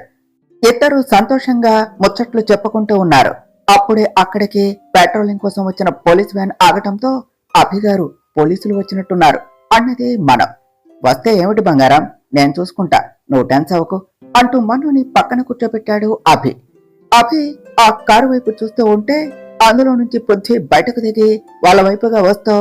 ఇద్దరు సంతోషంగా ముచ్చట్లు చెప్పుకుంటూ ఉన్నారు. అప్పుడే అక్కడికి పెట్రోలింగ్ కోసం వచ్చిన పోలీస్ వ్యాన్ ఆగటంతో అభి గారు, పోలీసులు వచ్చినట్టున్నారు అన్నది మనం. వస్తే ఏమిటి బంగారం, నేను చూసుకుంటా, నువ్వు టెన్స్ అవ్వకు అంటూ మనోని పక్కన కూర్చోబెట్టాడు అభి. అభి ఆ కారు వైపు చూస్తూ ఉంటే అందులో నుంచి పృథ్వీ బయటకు దిగి వాళ్ళ వైపుగా వస్తూ,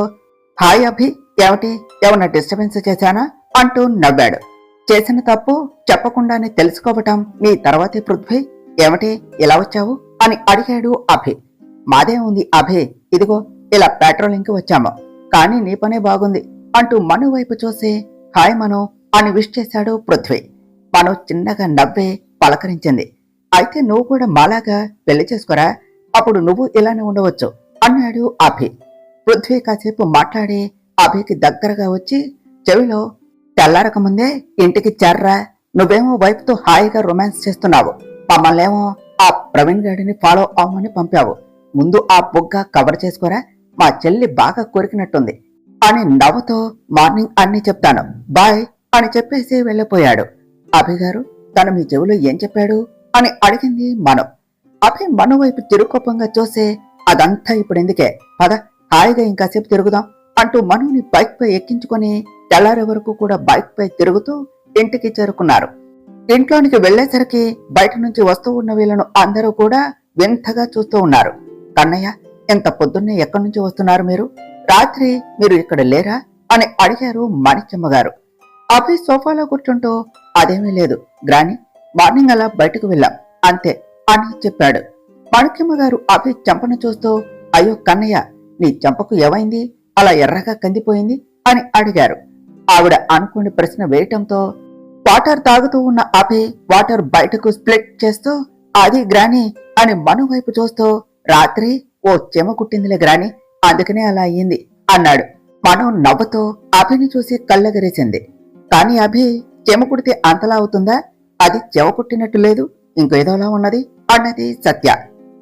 హాయ్ అభి, ఏమిటి, ఏమన్నా డిస్టర్బెన్స్ చేశానా అంటూ నవ్వాడు. చేసిన తప్పు చెప్పకుండానే తెలుసుకోవటం నీ తర్వాతే పృథ్వీ, ఏమిటి ఇలా వచ్చావు అని అడిగాడు అభి. మాదే ఉంది అభి, ఇదిగో ఇలా పెట్రోలింగ్ కి వచ్చాము, కానీ నీ పనే బాగుంది అంటూ మను వైపు చూసి హాయ్ మను అని విష్ చేశాడు పృథ్వీ. మను చిన్నగా నవ్వే పలకరించింది. అయితే నువ్వు కూడా మాలాగా పెళ్లి చేసుకోరా, అప్పుడు నువ్వు ఇలానే ఉండవచ్చు అన్నాడు అభి. పృథ్వీ కాసేపు మాట్లాడి అభికి దగ్గరగా వచ్చి చెవిలో, తెల్లారక ముందే ఇంటికి చేర్రా, నువ్వేమో వైపుతో హాయిగా రొమాన్స్ చేస్తున్నావు, మమ్మల్నేమో ఆ ప్రవీణ్ గాడిని ఫాలో అవ్వమని పంపావు, ముందు ఆ బుగ్గ కవర్ చేసుకోరా, మా చెల్లి బాగా కొరికినట్టుంది అని నవ్వుతో మార్నింగ్ అన్ని చెప్తాను, బాయ్ అని చెప్పేసి వెళ్ళిపోయాడు. అభిగారు, తను మీ చెవిలో ఏం చెప్పాడు అని అడిగింది మను. అభి మను వైపు తిరుకోపంగా చూసే, అదంతా ఇప్పుడు ఎందుకే, పద హాయిగా ఇంకాసేపు తిరుగుదాం అంటూ మనుని బైక్ పై ఎక్కించుకొని తెల్లారే వరకు కూడా బైక్ పై తిరుగుతూ ఇంటికి చేరుకున్నారు. ఇంట్లోనికి వెళ్లేసరికి బయట నుంచి వస్తూ ఉన్న వీళ్ళను అందరూ కూడా వింతగా చూస్తూ ఉన్నారు. కన్నయ్య, ఎంత పొద్దున్నే ఎక్కడి నుంచి వస్తున్నారు మీరు, రాత్రి మీరు ఇక్కడ లేరా అని అడిగారు మాణిక్యమ్మ గారు. అభి సోఫాలో కూర్చుంటూ, అదేమీ లేదు గ్రాని, మార్నింగ్ అలా బయటకు వెళ్ళాం అంతే అని చెప్పాడు. మాణిక్యమ్మ గారు అభి చెంపను చూస్తూ, అయ్యో కన్నయ్య, నీ చెంపకు ఏమైంది, అలా ఎర్రగా కందిపోయింది అని అడిగారు. ఆవిడ అనుకోని ప్రశ్న వేయటంతో వాటర్ తాగుతూ ఉన్న అభి వాటర్ బయటకు స్ప్లిట్ చేస్తూ, అది గ్రాని అని మను వైపు చూస్తూ, రాత్రి ఓ చెమ కుట్టిందిలే గ్రాని, అందుకనే అలా అయ్యింది అన్నాడు. మను నవ్వుతూ అభిని చూసి కళ్ళెగరేసింది. కాని అభి, చెమ కుడితే అంతలా అవుతుందా, అది చెమ కుట్టినట్టు లేదు, ఇంకేదోలా ఉన్నది అన్నది సత్య.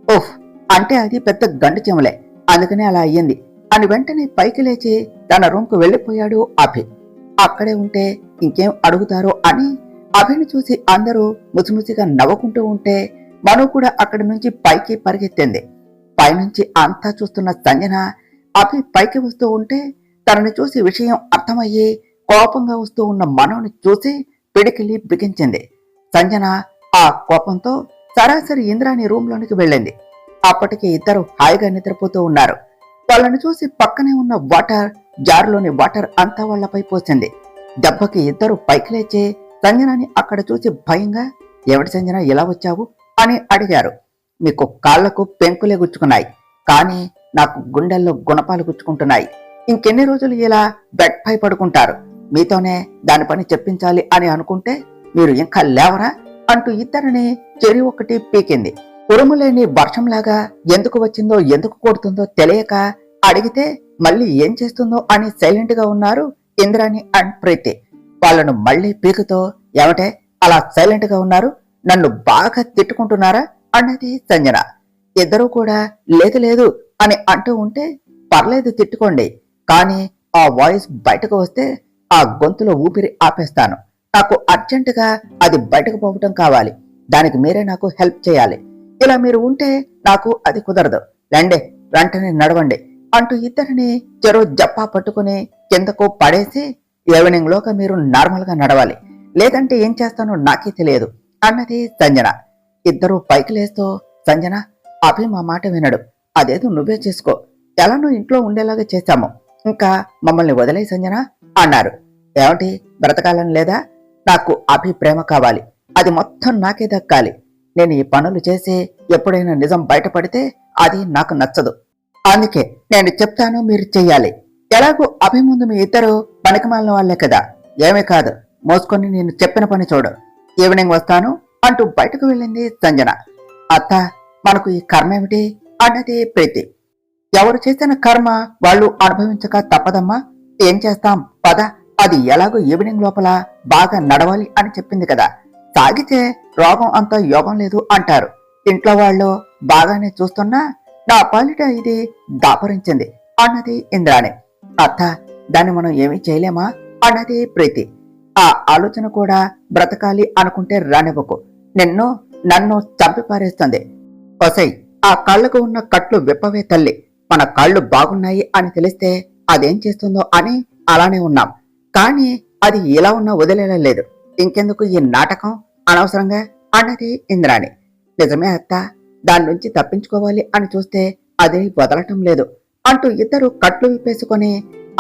ఓహ్, అంటే అది పెద్ద గండు చెమలే, అందుకనే అలా అయ్యింది అని వెంటనే పైకి లేచి తన రూమ్కు వెళ్లిపోయాడు అభి. అక్కడే ఉంటే ఇంకేం అడుగుతారో అని అభిని చూసి అందరూ ముసిముసిగా నవ్వుకుంటూ ఉంటే మను కూడా అక్కడి నుంచి పైకి పరిగెత్తింది. పైనుంచి అంతా చూస్తున్న సంజన అభి పైకి వస్తూ ఉంటే తనని చూసి విషయం అర్థమయ్యి కోపంగా వస్తూ ఉన్న మనుని చూసి పిడికిలి బిగించింది. సంజన ఆ కోపంతో సరాసరి ఇంద్రాని రూంలోనికి వెళ్ళింది. అప్పటికి ఇద్దరు హాయిగా నిద్రపోతూ ఉన్నారు. వాళ్ళని చూసి పక్కనే ఉన్న వాటర్ జారులోని వాటర్ అంతా వాళ్లపై పోసింది. దెబ్బకి ఇద్దరు పైకి లేచి సంజనాని అక్కడ చూసి భయంగా, ఎవడి సంజన ఇలా వచ్చావు అని అడిగారు. మీకు కాళ్లకు పెంకులే గుచ్చుకున్నాయి, కానీ నాకు గుండెల్లో గుణపాలు గుచ్చుకుంటున్నాయి, ఇంకెన్ని రోజులు ఇలా బెడ్ పై పడుకుంటారు, మీతోనే దాని పని చెప్పించాలి అని అనుకుంటే మీరు ఇంకా లేవరా అంటూ ఇద్దరిని చెరి ఒకటి పీకింది. ఉరుములేని వర్షంలాగా ఎందుకు వచ్చిందో ఎందుకు కొడుతుందో తెలియక అడిగితే మళ్ళీ ఏం చేస్తుందో అని సైలెంట్ గా ఉన్నారు ఇంద్రాణి అండ్ ప్రీతి. వాళ్ళను మళ్లీ పీకుతో, ఏమంటే అలా సైలెంట్ గా ఉన్నారు, నన్ను బాగా తిట్టుకుంటున్నారా అన్నది సంజన. ఇద్దరూ కూడా లేదు లేదు అని అంటూ ఉంటే, పర్లేదు తిట్టుకోండి, కానీ ఆ వాయిస్ బయటకు వస్తే ఆ గొంతులో ఊపిరి ఆపేస్తాను, నాకు అర్జెంటుగా అది బయటకు పోవటం కావాలి, దానికి మీరే నాకు హెల్ప్ చేయాలి, ఇలా మీరు ఉంటే నాకు అది కుదరదు, రండి వెంటనే నడవండి అంటూ ఇద్దరిని చెరో జప్పా పట్టుకుని కిందకు పడేసి, ఈవినింగ్ లోగా మీరు నార్మల్ గా నడవాలి, లేదంటే ఏం చేస్తానో నాకే తెలియదు అన్నది సంజన. ఇద్దరూ పైకి లేస్తూ, సంజన, అభి మా మాట వినడు, అదేదో నువ్వే చేసుకో, ఎలానో ఇంట్లో ఉండేలాగా చేశాము, ఇంకా మమ్మల్ని వదిలే సంజన అన్నారు. ఏమిటి బ్రతకాలని లేదా, నాకు అభి ప్రేమ కావాలి, అది మొత్తం నాకే దక్కాలి, నేను ఈ పనులు చేసి ఎప్పుడైనా నిజం బయటపడితే అది నాకు నచ్చదు, అందుకే నేను చెప్తాను మీరు చెయ్యాలి, ఎలాగూ అభి ముందు మీ ఇద్దరు పనికిమాలిన వాళ్లే కదా, ఏమీ కాదు, మోసుకొని నేను చెప్పిన పని చూడు, ఈవినింగ్ వస్తాను అంటూ బయటకు వెళ్ళింది సంజన. అత్త, మనకు ఈ కర్మ ఏమిటి అన్నది ప్రీతి. ఎవరు చేసిన కర్మ వాళ్ళు అనుభవించక తప్పదమ్మా, ఏం చేస్తాం పద, అది ఎలాగో ఈవినింగ్ లోపల బాగా నడవాలి అని చెప్పింది కదా, సాగితే రోగం అంతా యోగం లేదు అంటారు, ఇంట్లో వాళ్ళు బాగానే చూస్తున్నా నా పాలిట ఇది దాపరించింది అన్నది ఇంద్రాణి. అత్త, దాన్ని మనం ఏమీ చేయలేమా అన్నది ప్రీతి. ఆ ఆలోచన కూడా బ్రతకాలి అనుకుంటే రానివ్వకు, నన్ను చంపి పారేస్తుంది, ఒసై ఆ కాళ్లకు ఉన్న కట్లు విప్పవే తల్లి, మన కాళ్ళు బాగున్నాయి అని తెలిస్తే అదేం చేస్తుందో అని అలానే ఉన్నాం, కానీ అది ఇలా ఉన్నా వదిలేలా లేదు, ఇంకెందుకు ఈ నాటకం అనవసరంగా అన్నది ఇంద్రాణి. నిజమే అత్త, దాని నుంచి తప్పించుకోవాలి అని చూస్తే అది వదలటం లేదు అంటూ ఇద్దరు కట్లు విప్పేసుకొని,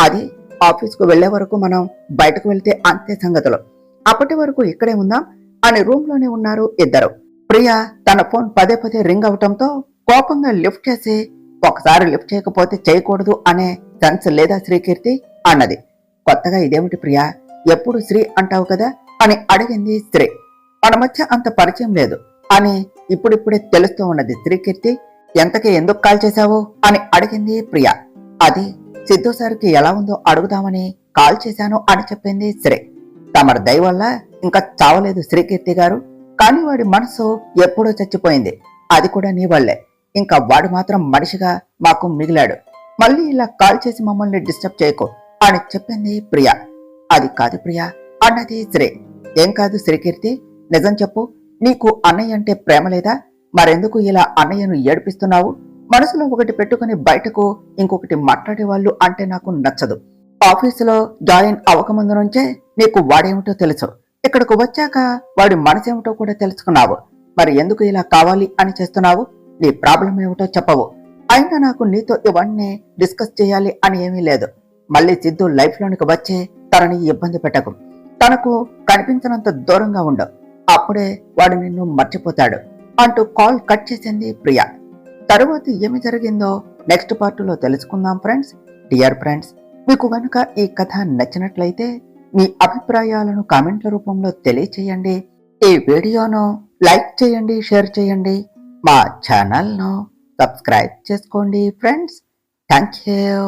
అది ఆఫీస్కు వెళ్లే వరకు మనం బయటకు వెళ్తే అంతే సంగతులు, అప్పటి వరకు ఇక్కడే ఉందాం అని రూమ్ లోనే ఉన్నారు ఇద్దరు. ప్రియా తన ఫోన్ పదే పదే రింగ్ అవటంతో కోపంగా లిఫ్ట్ చేసి, ఒకసారి లిఫ్ట్ చేయకపోతే చేయకూడదు అనే సెన్స్ లేదా శ్రీకీర్తి అన్నది. కొత్తగా ఇదేమిటి ప్రియా, ఎప్పుడు శ్రీ అంటావు కదా అని అడిగింది శ్రీ. మన మధ్య అంత పరిచయం లేదు అని ఇప్పుడిప్పుడే తెలుస్తూ ఉన్నది శ్రీకీర్తి. ఎంతకి ఎందుకు కాల్ చేశావు అని అడిగింది ప్రియ. అది సిద్ధు సార్కి ఎలా ఉందో అడుగుదామని కాల్ చేశాను అని చెప్పింది శ్రీ. తమరి దయ వల్ల ఇంకా చావలేదు శ్రీకీర్తి గారు, కానీ వాడి మనసు ఎప్పుడో చచ్చిపోయింది, అది కూడా నీ వల్లే. ఇంకా వాడు మాత్రం మనిషిగా మాకు మిగిలాడు. మళ్ళీ ఇలా కాల్ చేసి మమ్మల్ని డిస్టర్బ్ చేయకు అని చెప్పింది ప్రియ. అది కాదు ప్రియ అన్నది శ్రీ. ఏం కాదు శ్రీకీర్తి, నిజం చెప్పు, నీకు అన్నయ్య అంటే ప్రేమ లేదా? మరెందుకు ఇలా అన్నయ్యను ఏడిపిస్తున్నావు? మనసులో ఒకటి పెట్టుకుని బయటకు ఇంకొకటి మాట్లాడే వాళ్ళు అంటే నాకు నచ్చదు. ఆఫీసులో జాయిన్ అవ్వకముందు నుంచే నీకు వాడేమిటో తెలుసు, ఇక్కడకు వచ్చాక వాడి మనసేమిటో కూడా తెలుసుకున్నావు. మరి ఎందుకు ఇలా కావాలి అని చేస్తున్నావు? నీ ప్రాబ్లం ఏమిటో చెప్పవు. అయినా నాకు నీతో ఇవన్నీ డిస్కస్ చేయాలి అని ఏమీ లేదు. మళ్ళీ సిద్ధు లైఫ్ లోనికి వచ్చి తనని ఇబ్బంది పెట్టకు. తనకు కనిపించినంత దూరంగా ఉండు, అప్పుడే వాడు నిన్ను మర్చిపోతాడు అంటూ కాల్ కట్ చేసింది ప్రియ. తరువాత ఏమి జరిగిందో నెక్స్ట్ పార్ట్లో తెలుసుకుందాం ఫ్రెండ్స్. డియర్ ఫ్రెండ్స్, మీకు గనుక ఈ కథ నచ్చినట్లయితే మీ అభిప్రాయాలను కామెంట్ల రూపంలో తెలియచేయండి. ఈ వీడియోను లైక్ చేయండి, షేర్ చేయండి, మా ఛానల్ను సబ్స్క్రైబ్ చేసుకోండి ఫ్రెండ్స్. Thank you.